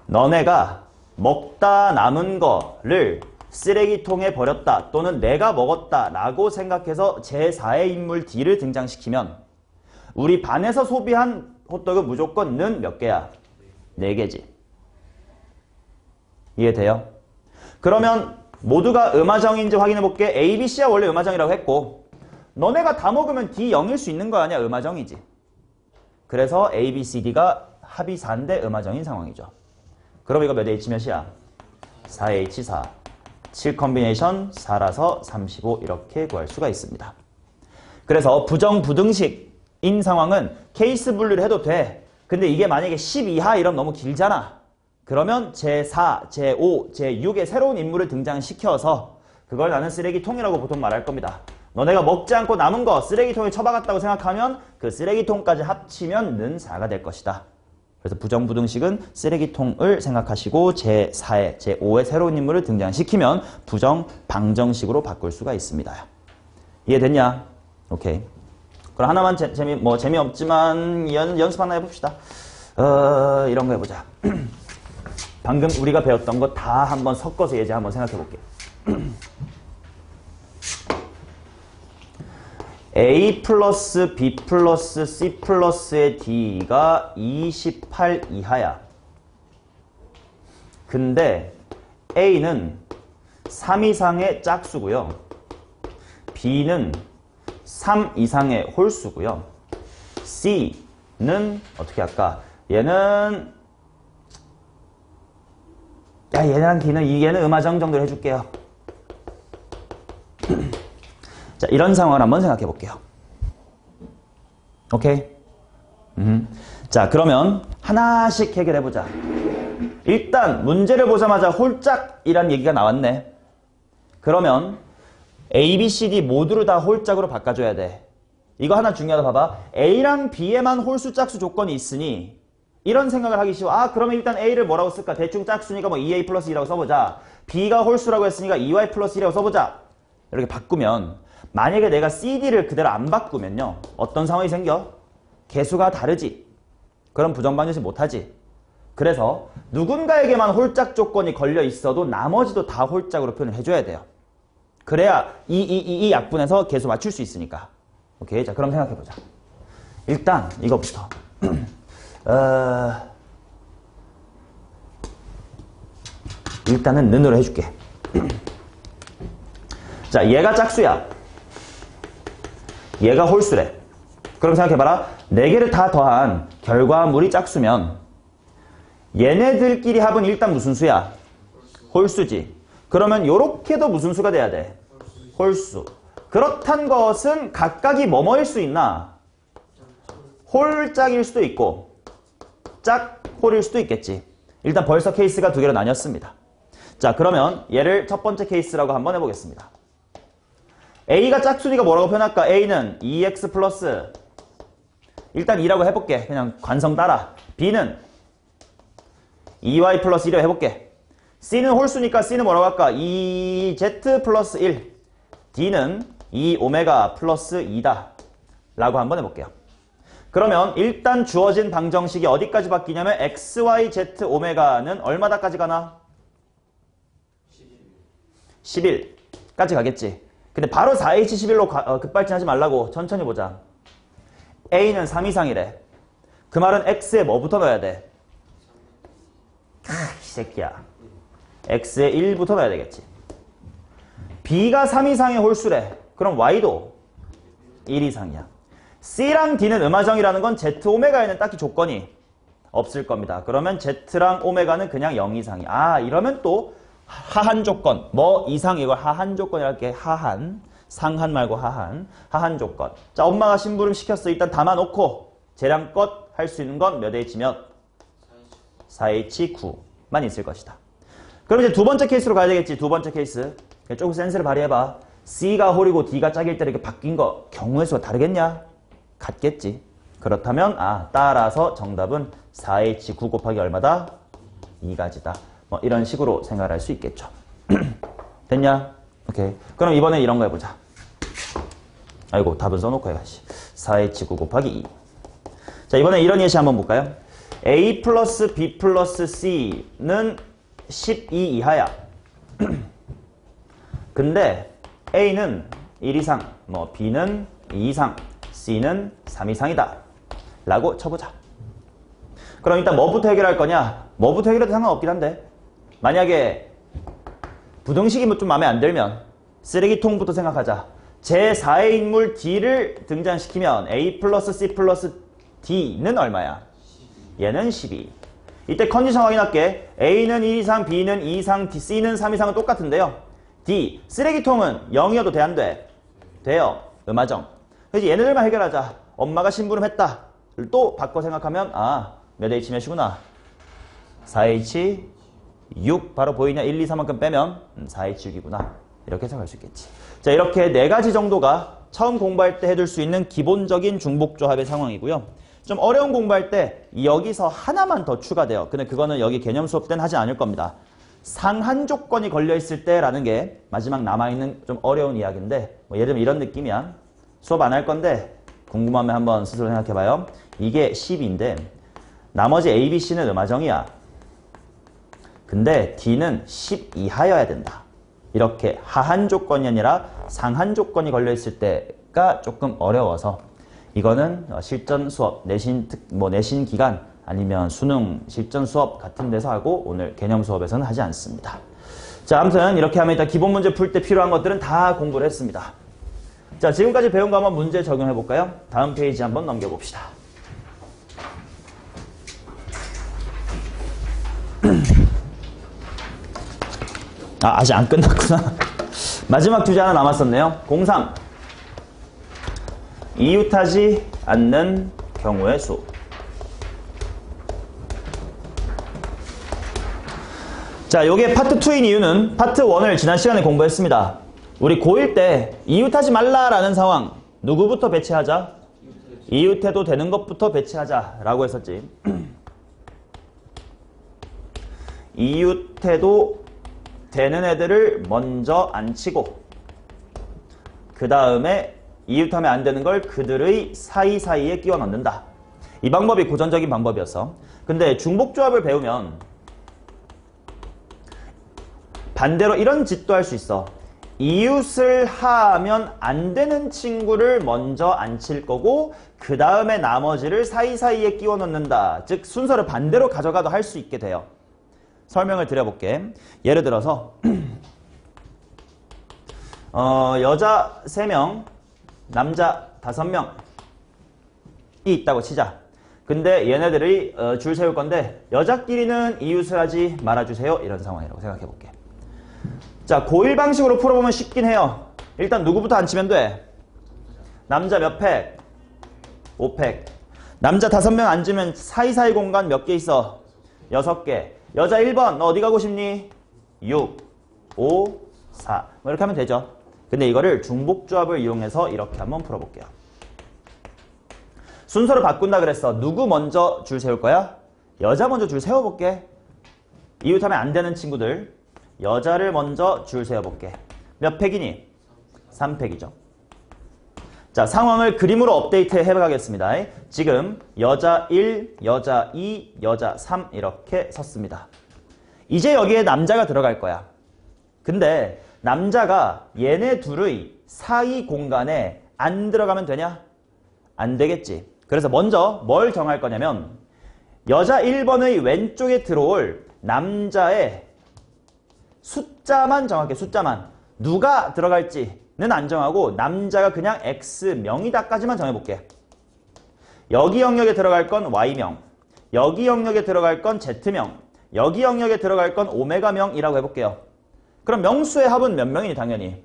너네가 먹다 남은 거를 쓰레기통에 버렸다 또는 내가 먹었다 라고 생각해서 제4의 인물 D를 등장시키면 우리 반에서 소비한 호떡은 무조건 는 몇 개야? 4개지. 이해돼요? 그러면 모두가 음화정인지 확인해 볼게. A, B, C야 원래 음화정이라고 했고 너네가 다 먹으면 D 0일 수 있는 거 아니야? 음화정이지. 그래서 A, B, C, D가 합이 4인데 음화정인 상황이죠. 그럼 이거 몇 H 몇이야? 4H4. 7 컨비네이션 4라서 35 이렇게 구할 수가 있습니다. 그래서 부정부등식인 상황은 케이스 분류를 해도 돼. 근데 이게 만약에 10 이하 이러면 너무 길잖아. 그러면 제4, 제5, 제6의 새로운 인물을 등장시켜서 그걸 나는 쓰레기통이라고 보통 말할 겁니다. 너네가 먹지 않고 남은 거 쓰레기통에 처박았다고 생각하면 그 쓰레기통까지 합치면 는 4가 될 것이다. 그래서 부정부등식은 쓰레기통을 생각하시고 제4의, 제5의 새로운 인물을 등장시키면 부정방정식으로 바꿀 수가 있습니다. 이해됐냐? 오케이. 그럼 하나만 재미없지만 연습 하나 해봅시다. 이런 거 해보자. 방금 우리가 배웠던 거 다 한번 섞어서 예제 한번 생각해 볼게요. A 플러스 B 플러스 C 플러스의 D가 28 이하야. 근데 A는 3 이상의 짝수고요. B는 3 이상의 홀수고요. C는 어떻게 할까? 얘는 얘랑 D는 얘는 음화정 정도로 해줄게요. 자, 이런 상황을 한번 생각해 볼게요. 오케이? 자, 그러면 하나씩 해결해 보자. 일단 문제를 보자마자 홀짝이란 얘기가 나왔네. 그러면 A, B, C, D 모두를 다 홀짝으로 바꿔줘야 돼. 이거 하나 중요하다 봐봐. A랑 B에만 홀수 짝수 조건이 있으니 이런 생각을 하기 쉬워. 아, 그러면 일단 A를 뭐라고 쓸까? 대충 짝수니까 뭐 2A 플러스 2라고 써보자. B가 홀수라고 했으니까 2Y 플러스 1이라고 써보자. 이렇게 바꾸면 만약에 내가 CD를 그대로 안 바꾸면요. 어떤 상황이 생겨? 개수가 다르지. 그럼 부정방정식 못하지. 그래서 누군가에게만 홀짝 조건이 걸려 있어도 나머지도 다 홀짝으로 표현을 해줘야 돼요. 그래야 이 약분에서 개수 맞출 수 있으니까. 오케이, 자 그럼 생각해보자. 일단 이거부터. 일단은 는으로 해줄게. 자, 얘가 짝수야. 얘가 홀수래. 그럼 생각해봐라. 4개를 다 더한 결과물이 짝수면 얘네들끼리 합은 일단 무슨 수야? 홀수지. 그러면 요렇게도 무슨 수가 돼야 돼? 홀수. 그렇단 것은 각각이 뭐뭐일 수 있나? 홀짝일 수도 있고 짝홀일 수도 있겠지. 일단 벌써 케이스가 2개로 나뉘었습니다. 자, 그러면 얘를 첫 번째 케이스라고 한번 해보겠습니다. A가 짝수니까 뭐라고 표현할까? A는 2x 플러스 일단 2라고 해볼게. 그냥 관성 따라. B는 2y 플러스 1이라고 해볼게. C는 홀수니까 C는 뭐라고 할까? 2z 플러스 1. D는 2오메가 플러스 2다 라고 한번 해볼게요. 그러면 일단 주어진 방정식이 어디까지 바뀌냐면 x, y, z, 오메가는 얼마다까지 가나? 11까지 가겠지. 근데 바로 4h11로 급발진하지 말라고 천천히 보자. A는 3 이상이래. 그 말은 X에 뭐부터 넣어야 돼? 이 새끼야. X에 1부터 넣어야 되겠지. B가 3 이상의 홀수래. 그럼 Y도 1 이상이야. C랑 D는 음화정이라는 건 Z 오메가에는 딱히 조건이 없을 겁니다. 그러면 Z랑 오메가는 그냥 0 이상이야. 아, 이러면 또 하한 조건, 뭐 이상 이걸 하한 조건이라 할게. 하한, 상한 말고 하한 조건. 자, 엄마가 심부름 시켰어. 일단 담아놓고 재량껏 할 수 있는 건 몇 H 몇? 4H9만 있을 것이다. 그럼 이제 두 번째 케이스로 가야 되겠지. 두 번째 케이스. 조금 센스를 발휘해봐. C가 홀이고 D가 짝일 때 이렇게 바뀐 거 경우의 수가 다르겠냐? 같겠지. 그렇다면 따라서 정답은 4H9 곱하기 얼마다? 2가지다. 뭐 이런 식으로 생각을 할 수 있겠죠. 됐냐? 오케이. 그럼 이번에 이런 거 해보자. 아이고, 답은 써놓고 해가지. 4H9 곱하기 2. 자, 이번에 이런 예시 한번 볼까요? A 플러스 B 플러스 C는 12 이하야. 근데 A는 1 이상, 뭐 B는 2 이상, C는 3 이상이다 라고 쳐보자. 그럼 일단 뭐부터 해결할 거냐? 뭐부터 해결해도 상관없긴 한데 만약에 부등식이 좀 마음에 안 들면 쓰레기통부터 생각하자. 제4의 인물 D를 등장시키면 A 플러스 C 플러스 D는 얼마야? 얘는 12. 이때 컨디션 확인할게. A는 1 이상, B는 2 이상, C는 3 이상은 똑같은데요. D, 쓰레기통은 0이어도 돼, 안 돼? 돼요. 음화정. 그래서 얘네들만 해결하자. 엄마가 심부름했다. 또 바꿔 생각하면 몇 H 몇이구나. 4H6 바로 보이냐? 1, 2, 3만큼 빼면 4H6이구나. 이렇게 생각할 수 있겠지. 자, 이렇게 4가지 정도가 처음 공부할 때 해둘 수 있는 기본적인 중복조합의 상황이고요. 좀 어려운 공부할 때 여기서 하나만 더 추가돼요. 근데 그거는 여기 개념 수업 때는 하지 않을 겁니다. 상한 조건이 걸려있을 때라는 게 마지막 남아있는 좀 어려운 이야기인데 뭐 예를 들면 이런 느낌이야. 수업 안 할 건데 궁금하면 한번 스스로 생각해봐요. 이게 10인데 나머지 A, B, C는 음화정이야. 근데 D는 10 이하여야 된다. 이렇게 하한 조건이 아니라 상한 조건이 걸려있을 때가 조금 어려워서 이거는 실전 수업, 내신 기간 아니면 수능 실전 수업 같은 데서 하고 오늘 개념 수업에서는 하지 않습니다. 자, 아무튼 이렇게 하면 일단 기본 문제 풀 때 필요한 것들은 다 공부를 했습니다. 자, 지금까지 배운 거 한번 문제 적용해 볼까요? 다음 페이지 한번 넘겨봅시다. 아직 안 끝났구나. 마지막 주제 하나 남았었네요. 03. 이웃하지 않는 경우의 수. 자, 요게 파트 2인 이유는 파트 1을 지난 시간에 공부했습니다. 우리 고1 때 이웃하지 말라라는 상황 누구부터 배치하자? 이웃해도 되는 것부터 배치하자라고 했었지. 이웃해도 되는 애들을 먼저 앉히고 그 다음에 이웃하면 안 되는 걸 그들의 사이사이에 끼워 넣는다. 이 방법이 고전적인 방법이었어. 근데 중복조합을 배우면 반대로 이런 짓도 할 수 있어. 이웃을 하면 안 되는 친구를 먼저 앉힐 거고 그 다음에 나머지를 사이사이에 끼워 넣는다. 즉 순서를 반대로 가져가도 할 수 있게 돼요. 설명을 드려볼게. 예를 들어서 여자 3명, 남자 5명이 있다고 치자. 근데 얘네들이 줄 세울 건데 여자끼리는 이웃을 하지 말아주세요. 이런 상황이라고 생각해볼게. 자, 고1 방식으로 풀어보면 쉽긴 해요. 일단 누구부터 앉히면 돼? 남자 몇 팩? 5팩. 남자 5명 앉으면 사이사이 공간 몇 개 있어? 6개. 여자 1번 너 어디 가고 싶니? 6, 5, 4 뭐 이렇게 하면 되죠. 근데 이거를 중복조합을 이용해서 이렇게 한번 풀어볼게요. 순서를 바꾼다 그랬어. 누구 먼저 줄 세울 거야? 여자 먼저 줄 세워볼게. 이웃하면 안 되는 친구들 여자를 먼저 줄 세워볼게. 몇 팩이니? 3팩이죠. 자, 상황을 그림으로 업데이트 해가겠습니다. 지금 여자 1, 여자 2, 여자 3 이렇게 섰습니다. 이제 여기에 남자가 들어갈 거야. 근데 남자가 얘네 둘의 사이 공간에 안 들어가면 되냐? 안 되겠지. 그래서 먼저 뭘 정할 거냐면 여자 1번의 왼쪽에 들어올 남자의 숫자만 정할게. 숫자만. 누가 들어갈지는 안 정하고 남자가 그냥 X명이다까지만 정해볼게. 여기 영역에 들어갈 건 Y명, 여기 영역에 들어갈 건 Z명, 여기 영역에 들어갈 건 오메가명이라고 해볼게요. 그럼 명수의 합은 몇 명이니? 당연히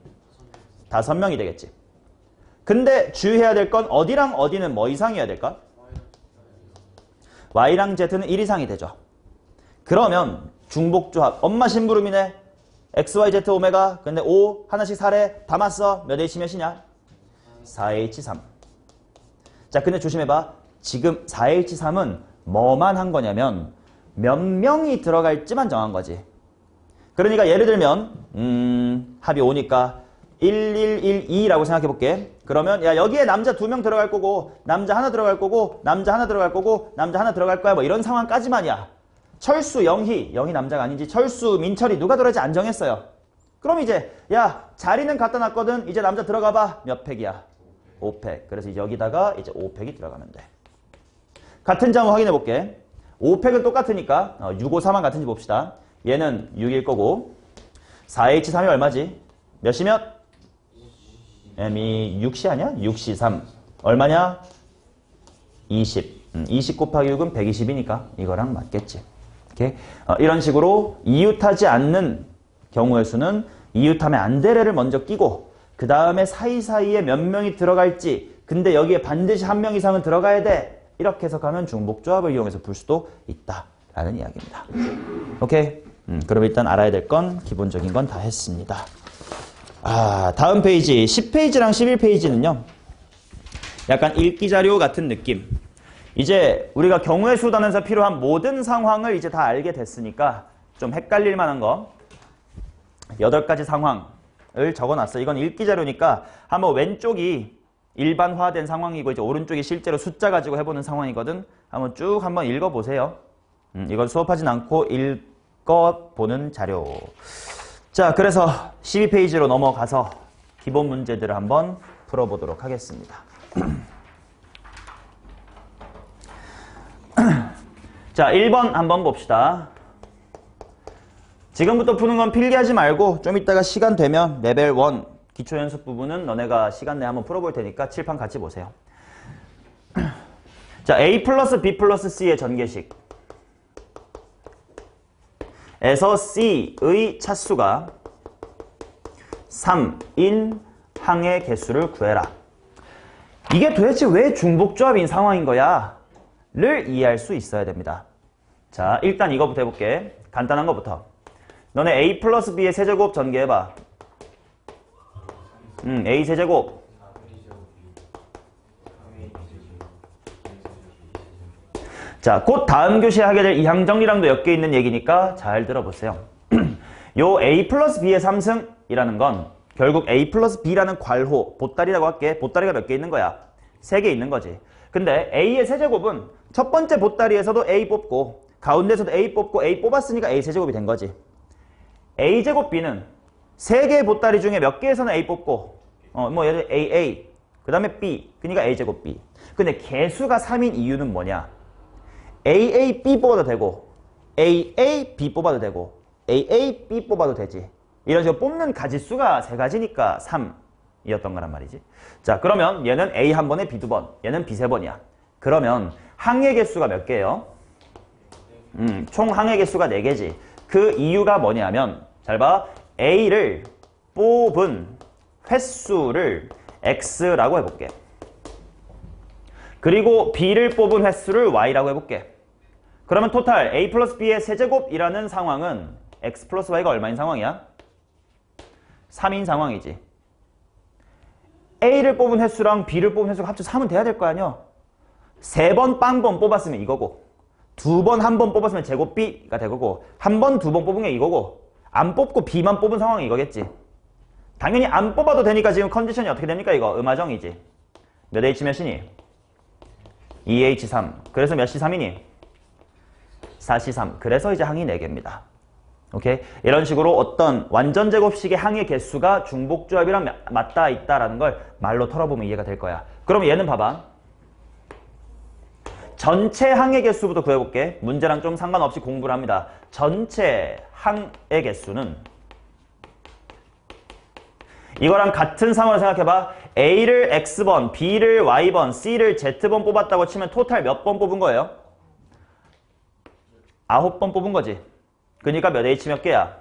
5명이 되겠지. 근데 주의해야 될 건 어디랑 어디는 뭐 이상이어야 될까? Y랑 Z는 1 이상이 되죠. 그러면 중복조합. 엄마 심부름이네. X, Y, Z, 오메가. 근데 O 하나씩 사래. 담았어. 몇 H 몇이냐? 4H3. 자, 근데 조심해봐. 지금 4H3은 뭐만 한 거냐면 몇 명이 들어갈지만 정한 거지. 그러니까 예를 들면 합이 5니까 1112라고 생각해볼게. 그러면 야 여기에 남자 2명 들어갈 거고 남자 하나 들어갈 거고 남자 하나 들어갈 거고 남자 하나 들어갈 거야. 뭐 이런 상황까지만이야. 철수 영희 남자가 아닌지 철수 민철이 누가 들어갈지 안 정했어요. 그럼 이제 야 자리는 갖다 놨거든. 이제 남자 들어가 봐. 몇 팩이야? 5팩. 그래서 여기다가 이제 5팩이 들어가면 돼. 같은 점 확인해 볼게. 5팩은 똑같으니까 6, 5, 4만 같은지 봅시다. 얘는 6일 거고 4H3이 얼마지? 몇이 몇? M이 6시 아니야? 6시 3 얼마냐? 20 20 곱하기 6은 120이니까 이거랑 맞겠지. 이렇게 이런 식으로 이웃하지 않는 경우의 수는 이웃하면 안 될 애를 먼저 끼고 그 다음에 사이사이에 몇 명이 들어갈지 근데 여기에 반드시 한 명 이상은 들어가야 돼. 이렇게 해석하면 중복조합을 이용해서 풀 수도 있다라는 이야기입니다. 오케이? 그럼 일단 알아야 될 건 기본적인 건 다 했습니다. 다음 페이지 10페이지랑 11페이지는요. 약간 읽기 자료 같은 느낌. 이제 우리가 경우의 수 단원에서 필요한 모든 상황을 이제 다 알게 됐으니까 좀 헷갈릴 만한 거 8가지 상황을 적어놨어. 이건 읽기 자료니까 한번 왼쪽이 일반화된 상황이고 이제 오른쪽이 실제로 숫자 가지고 해보는 상황이거든. 한번 쭉 한번 읽어보세요. 이건 수업하진 않고 것 보는 자료. 자, 그래서 12페이지로 넘어가서 기본 문제들을 한번 풀어보도록 하겠습니다. 자, 1번 한번 봅시다. 지금부터 푸는 건 필기하지 말고 좀 이따가 시간 되면 레벨 1 기초 연습 부분은 너네가 시간 내에 한번 풀어볼 테니까 칠판 같이 보세요. 자, A 플러스 B 플러스 C의 전개식 에서 C의 차수가 3인 항의 개수를 구해라. 이게 도대체 왜 중복조합인 상황인 거야? 를 이해할 수 있어야 됩니다. 자, 일단 이거부터 해볼게. 간단한 거부터. 너네 A 플러스 B의 세제곱 전개해봐. A 세제곱. 자, 곧 다음 교시에 하게 될 이항정리랑도 엮여있는 얘기니까 잘 들어보세요. 요 A 플러스 B의 3승이라는 건 결국 A 플러스 B라는 괄호, 보따리라고 할게. 보따리가 몇 개 있는 거야? 3개 있는 거지. 근데 A의 세제곱은 첫 번째 보따리에서도 A 뽑고 가운데서도 A 뽑고 A 뽑았으니까 A 세제곱이 된 거지. A제곱 B는 3개의 보따리 중에 몇 개에서는 A 뽑고 뭐 예를 들어 AA 그 다음에 B 그러니까 A제곱 B. 근데 개수가 3인 이유는 뭐냐? AA B 뽑아도 되고 AA B 뽑아도 되고 AA B 뽑아도 되지. 이런 식으로 뽑는 가지수가 3가지니까 3이었던 거란 말이지. 자, 그러면 얘는 A 한 번에 B 2번, 얘는 B 3번이야. 그러면 항의 개수가 몇 개예요? 총 항의 개수가 4개지. 그 이유가 뭐냐면 잘 봐. A를 뽑은 횟수를 X라고 해볼게. 그리고 B를 뽑은 횟수를 Y라고 해볼게. 그러면 토탈 A 플러스 B의 세제곱이라는 상황은 X 플러스 Y가 얼마인 상황이야? 3인 상황이지. A를 뽑은 횟수랑 B를 뽑은 횟수가 합쳐서 3은 돼야 될 거 아니야? 3번 빵번 뽑았으면 이거고 2번 한 번 뽑았으면 제곱 B가 되고 한 번, 2번 뽑은 게 이거고 안 뽑고 B만 뽑은 상황이 이거겠지. 당연히 안 뽑아도 되니까 지금 컨디션이 어떻게 됩니까? 이거 음하정이지. 몇 H 몇이니? 2H3. 그래서 몇 C3이니? 4C3. 그래서 이제 항이 4개입니다. 오케이? 이런 식으로 어떤 완전 제곱식의 항의 개수가 중복조합이랑 맞닿아 있다라는 걸 말로 털어보면 이해가 될 거야. 그럼 얘는 봐봐. 전체 항의 개수부터 구해볼게. 문제랑 좀 상관없이 공부를 합니다. 전체 항의 개수는 이거랑 같은 상황을 생각해봐. A를 X번, B를 Y번, C를 Z번 뽑았다고 치면 토탈 몇 번 뽑은 거예요? 9번 뽑은 거지. 그러니까 몇 H 몇 개야?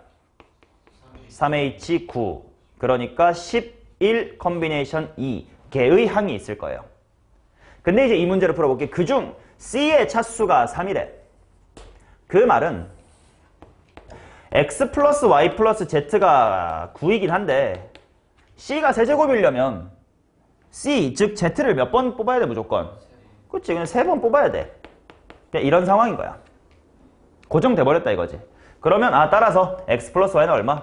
3H9. 그러니까 11 컨비네이션 2개의 항이 있을 거예요. 근데 이제 이 문제를 풀어볼게. 그중 C의 차수가 3이래. 그 말은 X 플러스 Y 플러스 Z가 9이긴 한데 C가 세제곱이려면 C, 즉 Z를 몇 번 뽑아야 돼 무조건? 그렇지. 그냥 3번 뽑아야 돼. 그냥 이런 상황인 거야. 고정돼 버렸다 이거지. 그러면 따라서 X 플러스 Y는 얼마?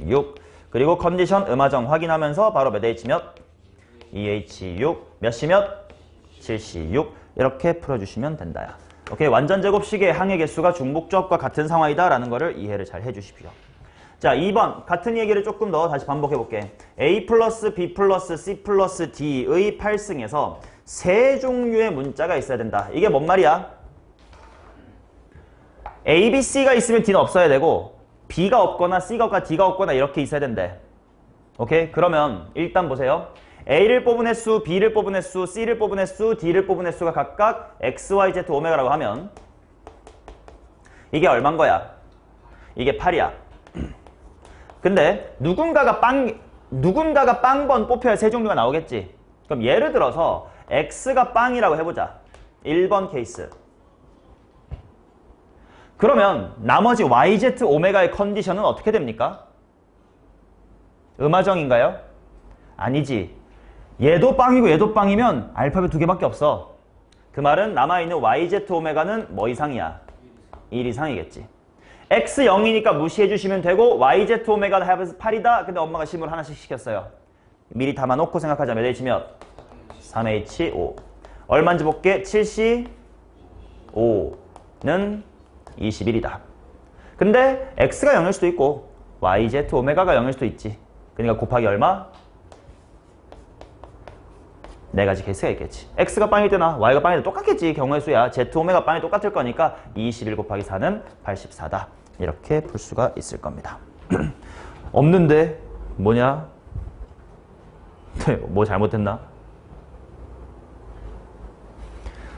6. 그리고 컨디션 음하정 확인하면서 바로 몇 H 몇? 2H6. 몇 C 몇? 7C6. 이렇게 풀어주시면 된다. 오케이. 완전 제곱식의 항의 개수가 중복조합과 같은 상황이다라는 거를 이해를 잘 해주십시오. 자, 2번 같은 얘기를 조금 더 다시 반복해볼게. A 플러스 B 플러스 C 플러스 D의 8승에서 세 종류의 문자가 있어야 된다. 이게 뭔 말이야? A, B, C가 있으면 D는 없어야 되고 B가 없거나 C가 없거나 D가 없거나 이렇게 있어야 된대. 오케이? 그러면 일단 보세요. A를 뽑은 횟수, B를 뽑은 횟수, C를 뽑은 횟수, D를 뽑은 횟수가 각각 X, Y, Z, 오메가라고 하면 이게 얼만 거야? 이게 8이야. 근데 누군가가 빵번 뽑혀야 세 종류가 나오겠지. 그럼 예를 들어서 X가 빵이라고 해보자. 1번 케이스. 그러면 나머지 YZ, 오메가의 컨디션은 어떻게 됩니까? 음하정인가요? 아니지. 얘도 빵이고 얘도 빵이면 알파벳 2개밖에 없어. 그 말은 남아있는 YZ, 오메가는 뭐 이상이야? 1 이상이겠지. X 0이니까 무시해 주시면 되고 YZ, 오메가는 합해서 8이다. 근데 엄마가 심을 하나씩 시켰어요. 미리 담아놓고 생각하자. 몇 H 몇? 3H5. 얼마인지 볼게. 7C5는 21이다. 근데 x가 0일 수도 있고 yz 오메가가 0일 수도 있지. 그러니까 곱하기 얼마? 네 가지 케이스가 있겠지. x가 빵일 때나 y가 빵일 때 똑같겠지. 경우의 수야. z 오메가 빵이 똑같을 거니까 21 곱하기 4는 84다. 이렇게 풀 수가 있을 겁니다. 없는데 뭐냐? 뭐 잘못했나?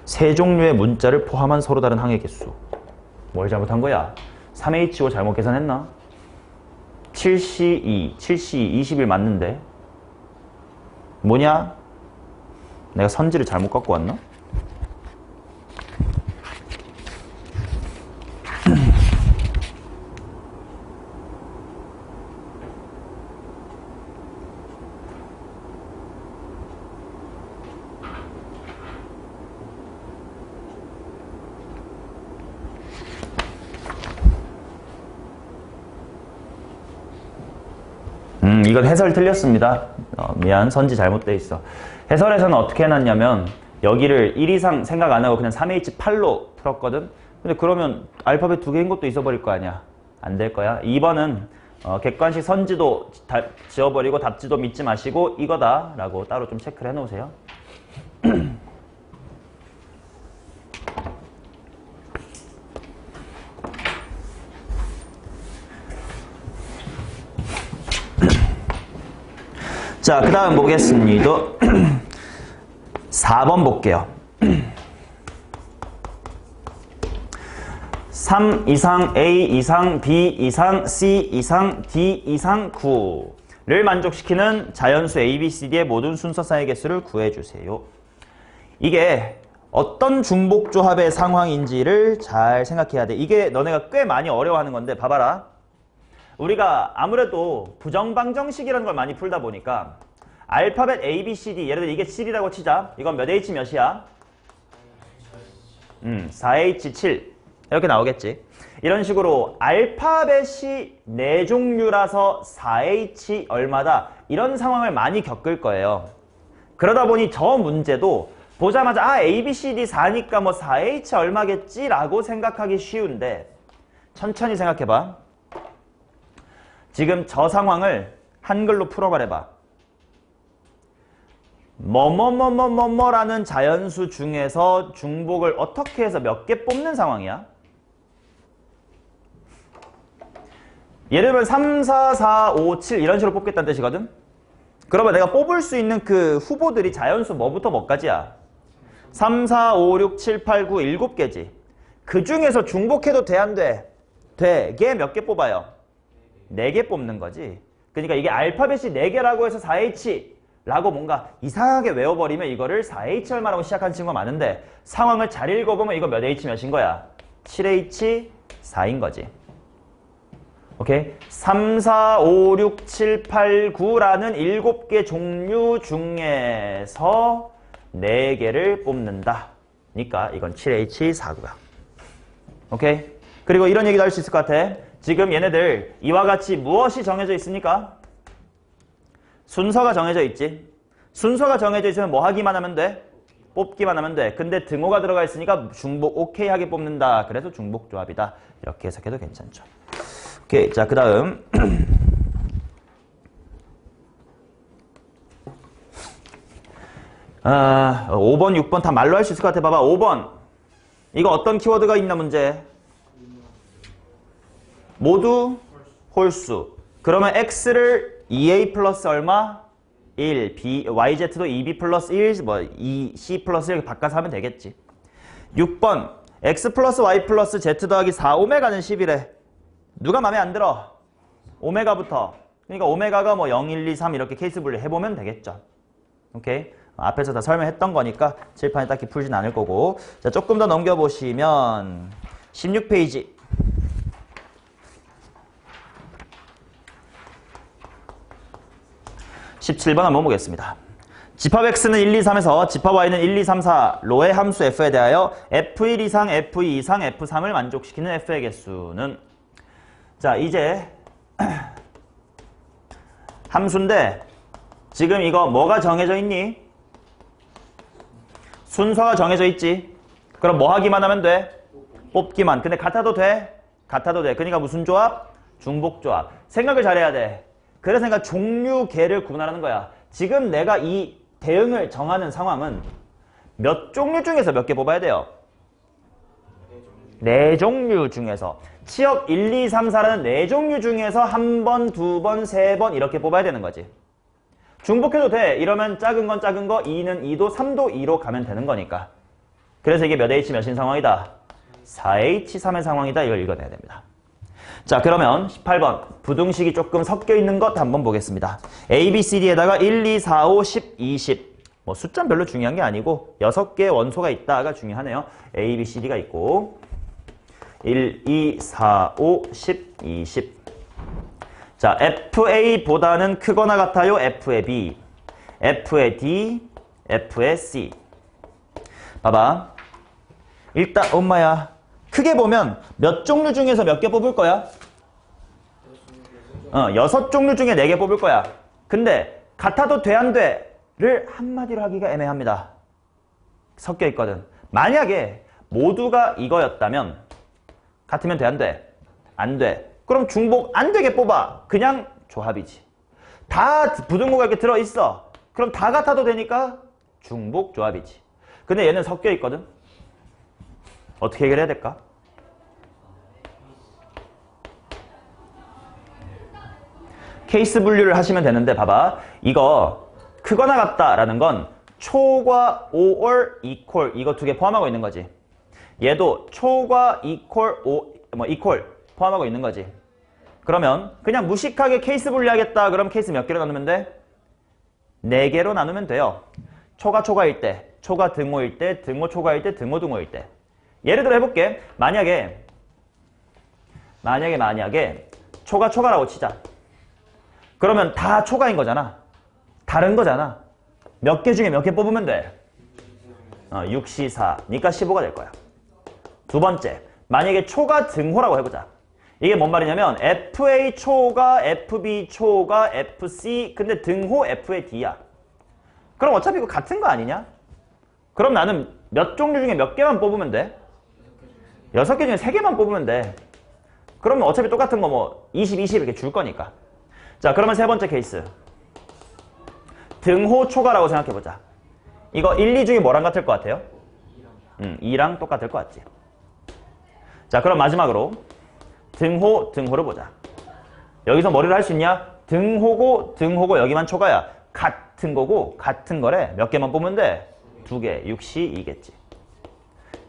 세 종류의 문자를 포함한 서로 다른 항의 개수. 뭘 잘못한 거야? 3H5 잘못 계산했나? 7C2, 7C2 21 맞는데 뭐냐? 내가 선지를 잘못 갖고 왔나? 이건 해설 틀렸습니다. 미안, 선지 잘못돼 있어. 해설에서는 어떻게 해놨냐면 여기를 1 이상 생각 안 하고 그냥 3H8로 풀었거든. 근데 그러면 알파벳 2개인 것도 있어버릴 거 아니야. 안 될 거야. 2번은 객관식 선지도 지워버리고 답지도 믿지 마시고 이거다 라고 따로 좀 체크를 해놓으세요. 자, 그 다음 보겠습니다. 4번 볼게요. 3 이상 A 이상 B 이상 C 이상 D 이상 9를 만족시키는 자연수 A, B, C, D의 모든 순서상의 개수를 구해주세요. 이게 어떤 중복조합의 상황인지를 잘 생각해야 돼. 이게 너네가 꽤 많이 어려워하는 건데 봐봐라. 우리가 아무래도 부정방정식이라는 걸 많이 풀다 보니까 알파벳 A, B, C, D 예를 들어 이게 7이라고 치자. 이건 몇 H 몇이야? 4H7 이렇게 나오겠지. 이런 식으로 알파벳이 4종류라서 4H 얼마다 이런 상황을 많이 겪을 거예요. 그러다 보니 저 문제도 보자마자 아 A, B, C, D 4니까 뭐 4H 얼마겠지 라고 생각하기 쉬운데 천천히 생각해봐. 지금 저 상황을 한글로 풀어 말해봐. 뭐뭐뭐뭐뭐뭐라는 자연수 중에서 중복을 어떻게 해서 몇 개 뽑는 상황이야? 예를 들면 3, 4, 4, 5, 7 이런 식으로 뽑겠다는 뜻이거든? 그러면 내가 뽑을 수 있는 그 후보들이 자연수 뭐부터 뭐까지야? 3, 4, 5, 6, 7, 8, 9, 7개지. 그 중에서 중복해도 돼, 안 돼? 되게 몇 개 뽑아요? 4개 뽑는 거지. 그러니까 이게 알파벳이 4개라고 해서 4H라고 뭔가 이상하게 외워버리면 이거를 4H 얼마라고 시작하는 친구가 많은데 상황을 잘 읽어보면 이거 몇 H 몇인 거야? 7H 4인 거지. 오케이? 3, 4, 5, 6, 7, 8, 9라는 7개 종류 중에서 4개를 뽑는다. 그러니까 이건 7H 4고요. 오케이? 그리고 이런 얘기도 할 수 있을 것 같아. 지금 얘네들 이와 같이 무엇이 정해져 있습니까? 순서가 정해져 있지. 순서가 정해져 있으면 뭐 하기만 하면 돼? 뽑기만 하면 돼. 근데 등호가 들어가 있으니까 중복 오케이 하게 뽑는다. 그래서 중복조합이다. 이렇게 해석해도 괜찮죠. 오케이. 자, 그 다음 5번, 6번 다 말로 할 수 있을 것 같아. 봐봐. 5번. 이거 어떤 키워드가 있나 문제? 모두 홀수. 그러면 x를 2a 플러스 얼마? 1. b, yz도 2b 플러스 1, 뭐 2c 플러스 1 바꿔서 하면 되겠지. 6번. x 플러스 y 플러스 z 더하기 4 오메가는 10이래. 누가 마음에 안 들어? 오메가부터. 그러니까 오메가가 뭐 0, 1, 2, 3 이렇게 케이스 분류 해보면 되겠죠. 오케이? 앞에서 다 설명했던 거니까 칠판에 딱히 풀진 않을 거고. 자, 조금 더 넘겨보시면 16페이지. 17번 한번 보겠습니다. 집합 x는 1, 2, 3에서 집합 y는 1, 2, 3, 4로의 함수 f에 대하여 f1 이상, f2 이상, f3을 만족시키는 f의 개수는 자, 이제 함수인데 지금 이거 뭐가 정해져 있니? 순서가 정해져 있지. 그럼 뭐 하기만 하면 돼? 뽑기만. 근데 같아도 돼? 같아도 돼. 그러니까 무슨 조합? 중복조합. 생각을 잘해야 돼. 그래서 내가 종류, 개를 구분하라는 거야. 지금 내가 이 대응을 정하는 상황은 몇 종류 중에서 몇 개 뽑아야 돼요? 네 종류 중에서. 치역 1, 2, 3, 4라는 네 종류 중에서 한 번, 두 번, 세 번 이렇게 뽑아야 되는 거지. 중복해도 돼. 이러면 작은 건 작은 거 2는 2도 3도 2로 가면 되는 거니까. 그래서 이게 몇 H 몇인 상황이다? 4H3의 상황이다. 이걸 읽어내야 됩니다. 자, 그러면 18번 부등식이 조금 섞여 있는 것 한번 보겠습니다. A, B, C, D에다가 1, 2, 4, 5, 10, 20. 뭐 숫자는 별로 중요한 게 아니고 6개의 원소가 있다가 중요하네요. A, B, C, D가 있고 1, 2, 4, 5, 10, 20. 자, FA보다는 크거나 같아요? F의 B, F의 D, F의 C. 봐봐. 일단 엄마야. 크게 보면 몇 종류 중에서 몇 개 뽑을 거야? 6종류 중에 4개 뽑을 거야. 근데 같아도 돼, 안 돼?를 한마디로 하기가 애매합니다. 섞여 있거든. 만약에 모두가 이거였다면 같으면 돼, 안 돼? 안 돼. 그럼 중복 안 되게 뽑아. 그냥 조합이지. 다 부등호가 이렇게 들어있어. 그럼 다 같아도 되니까 중복 조합이지. 근데 얘는 섞여 있거든. 어떻게 해결해야 될까? 케이스 분류를 하시면 되는데 봐봐. 이거 크거나 같다라는 건 초과 or equal 이거 두 개 포함하고 있는 거지. 얘도 초과 equal 포함하고 있는 거지. 그러면 그냥 무식하게 케이스 분류하겠다. 그럼 케이스 몇 개로 나누면 돼? 4개로 나누면 돼요. 초가 초가일 때, 초가 등호일 때, 등호 초가일 때, 등호 등호일 때. 예를 들어 해볼게. 만약에 초가 초가라고 치자. 그러면 다 초가인 거잖아. 다른 거잖아. 몇 개 중에 몇 개 뽑으면 돼? 6, 4. 니까 15가 될 거야. 두 번째. 만약에 초가 등호라고 해보자. 이게 뭔 말이냐면 FA 초가, FB 초가, FC 근데 등호 FA D야. 그럼 어차피 이거 같은 거 아니냐? 그럼 나는 몇 종류 중에 몇 개만 뽑으면 돼? 6개 중에 3개만 뽑으면 돼. 그러면 어차피 똑같은 거 뭐 20, 20 이렇게 줄 거니까. 자, 그러면 세 번째 케이스. 등호 초가라고 생각해보자. 이거 1, 2 중에 뭐랑 같을 것 같아요? 2랑 똑같을 것 같지. 자, 그럼 마지막으로 등호, 등호를 보자. 여기서 머리를 할 수 있냐? 등호고, 등호고 여기만 초가야. 같은 거고 같은 거래. 몇 개만 뽑으면 돼? 2개, 6시 2겠지.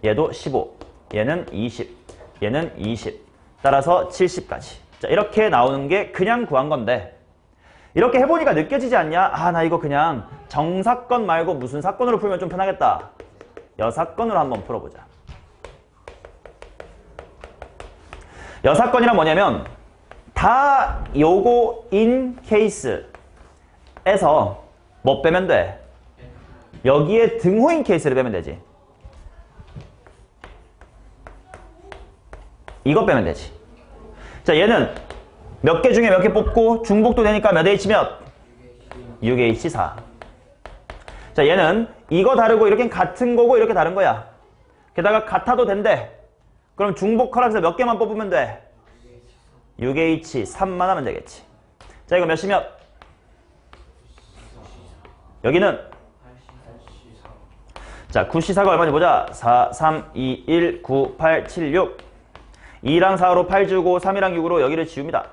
얘도 15, 얘는 20, 얘는 20. 따라서 70까지. 자, 이렇게 나오는 게 그냥 구한 건데 이렇게 해보니까 느껴지지 않냐? 아, 나 이거 그냥 정사건 말고 무슨 사건으로 풀면 좀 편하겠다. 여사건으로 한번 풀어보자. 여사건이란 뭐냐면 다 요거인 케이스에서 뭐 빼면 돼? 여기에 등호인 케이스를 빼면 되지. 이거 빼면 되지. 자, 얘는 몇 개 중에 몇 개 뽑고 중복도 되니까 몇 H 몇? 6H4. 자, 얘는 이거 다르고 이렇게 같은 거고 이렇게 다른 거야. 게다가 같아도 된대. 그럼 중복 허락해서 몇 개만 뽑으면 돼? 6H3만 하면 되겠지. 자, 이거 몇이 몇? 여기는 자, 9C4가 얼마인지 보자. 4, 3, 2, 1, 9, 8, 7, 6. 2랑 4로 8 주고 3이랑 6으로 여기를 지웁니다.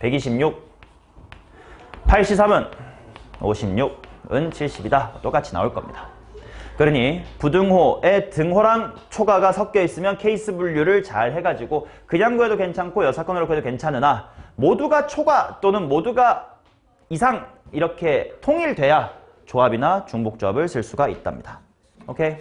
126. 8C3은 56은 70이다. 똑같이 나올 겁니다. 그러니 부등호에 등호랑 초가가 섞여 있으면 케이스 분류를 잘 해가지고 그냥 구해도 괜찮고 여사건으로 구해도 괜찮으나 모두가 초가 또는 모두가 이상 이렇게 통일돼야 조합이나 중복조합을 쓸 수가 있답니다. 오케이?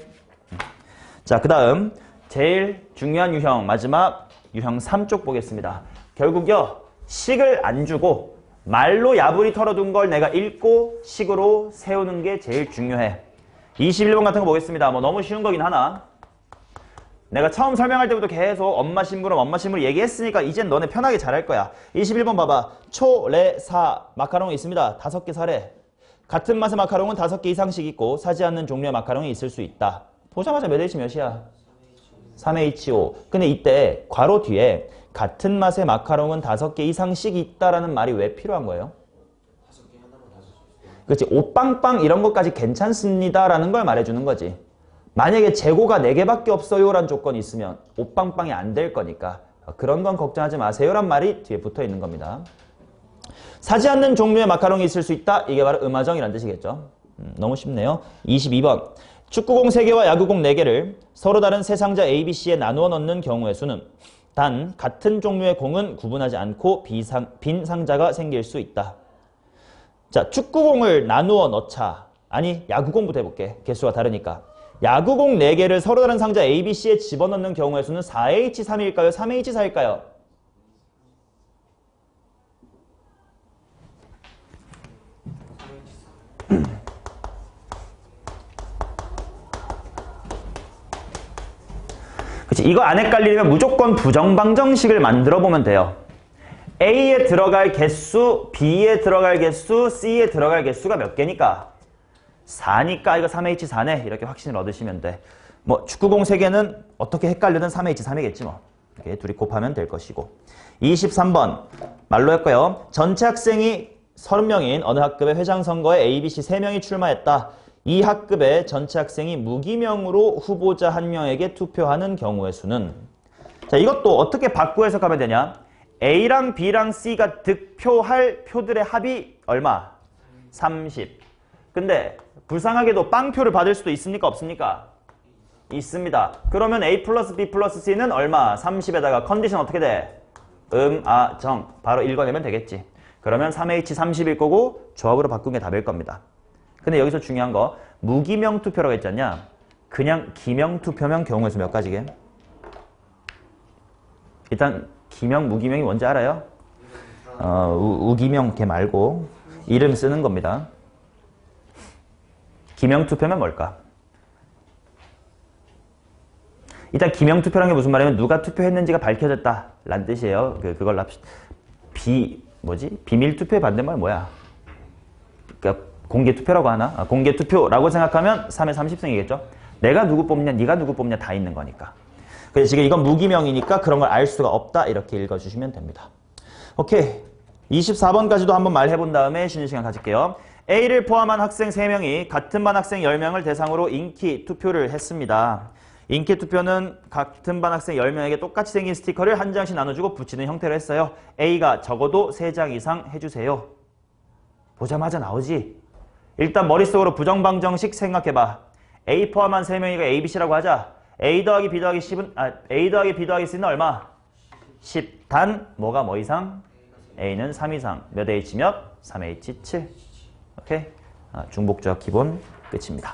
자, 그 다음 제일 중요한 유형 마지막 유형 3쪽 보겠습니다. 결국요 식을 안 주고 말로 야부리 털어둔 걸 내가 읽고 식으로 세우는 게 제일 중요해. 21번 같은 거 보겠습니다. 뭐 너무 쉬운 거긴 하나 내가 처음 설명할 때부터 계속 엄마 심부름 얘기했으니까 이젠 너네 편하게 잘할 거야. 21번 봐봐. 초, 레, 사 마카롱이 있습니다. 5개 사래. 같은 맛의 마카롱은 5개 이상씩 있고 사지 않는 종류의 마카롱이 있을 수 있다. 보자마자 몇 H 몇이야? 3H5. 근데 이때 괄호 뒤에 같은 맛의 마카롱은 5개 이상씩 있다라는 말이 왜 필요한 거예요? 5개 하나만 다섯. 그렇지. 오빵빵 이런 것까지 괜찮습니다라는 걸 말해주는 거지. 만약에 재고가 4개밖에 없어요라는 조건이 있으면 오빵빵이 안 될 거니까 그런 건 걱정하지 마세요란 말이 뒤에 붙어 있는 겁니다. 사지 않는 종류의 마카롱이 있을 수 있다. 이게 바로 음화정이라는 뜻이겠죠. 너무 쉽네요. 22번. 축구공 3개와 야구공 4개를 서로 다른 세 상자 A, B, C에 나누어 넣는 경우의 수는 단 같은 종류의 공은 구분하지 않고 빈 상자가 생길 수 있다. 자, 축구공을 나누어 넣자. 아니, 야구공부터 해볼게. 개수가 다르니까. 야구공 4개를 서로 다른 상자 A, B, C에 집어넣는 경우의 수는 4H3일까요? 3H4일까요? 그치, 이거 안 헷갈리려면 무조건 부정방정식을 만들어 보면 돼요. A에 들어갈 개수, B에 들어갈 개수, C에 들어갈 개수가 몇 개니까? 4니까 이거 3H4네. 이렇게 확신을 얻으시면 돼. 뭐 축구공 3개는 어떻게 헷갈려든 3H3이겠지 뭐. 이렇게 둘이 곱하면 될 것이고. 23번 말로 했고요. 전체 학생이 30명인 어느 학급의 회장 선거에 A, B, C 3명이 출마했다. 이 학급의 전체 학생이 무기명으로 후보자 1명에게 투표하는 경우의 수는, 자, 이것도 어떻게 바꾸어 해석하면 되냐? A랑 B랑 C가 득표할 표들의 합이 얼마? 30. 근데 불쌍하게도 빵표를 받을 수도 있습니까? 없습니까? 있습니다. 그러면 A 플러스 B 플러스 C는 얼마? 30에다가 컨디션 어떻게 돼? 정. 바로 읽어내면 되겠지. 그러면 3H30일 거고 조합으로 바꾼 게 답일 겁니다. 근데 여기서 중요한 거, 무기명 투표라고 했지 않냐? 그냥 기명 투표면 경우의 수 몇 가지게? 일단 기명, 무기명이 뭔지 알아요? 우기명 걔 말고 이름 쓰는 겁니다. 기명 투표면 뭘까? 일단 기명 투표라는 게 무슨 말이냐면 누가 투표했는지가 밝혀졌다 라는 뜻이에요. 그걸 합시다. 비밀 투표의 반대말 뭐야? 그러니까 공개 투표라고 하나? 공개 투표라고 생각하면 3의 30승이겠죠? 내가 누구 뽑냐, 네가 누구 뽑냐 다 있는 거니까. 그래서 지금 이건 무기명이니까 그런 걸 알 수가 없다. 이렇게 읽어주시면 됩니다. 오케이. 24번까지도 한번 말해본 다음에 쉬는 시간 가질게요. A를 포함한 학생 3명이 같은 반 학생 10명을 대상으로 인기 투표를 했습니다. 인기 투표는 같은 반 학생 10명에게 똑같이 생긴 스티커를 한 장씩 나눠주고 붙이는 형태로 했어요. A가 적어도 3장 이상 해주세요. 보자마자 나오지? 일단 머릿속으로 부정방정식 생각해봐. A 포함한 3명이가 A, B, C라고 하자. A 더하기 B 더하기 A 더하기 B 더하기 C는 얼마? 10. 단 뭐가 뭐 이상? A는 3 이상. 몇 H 몇? 3H7. 오케이? 중복조합 기본 끝입니다.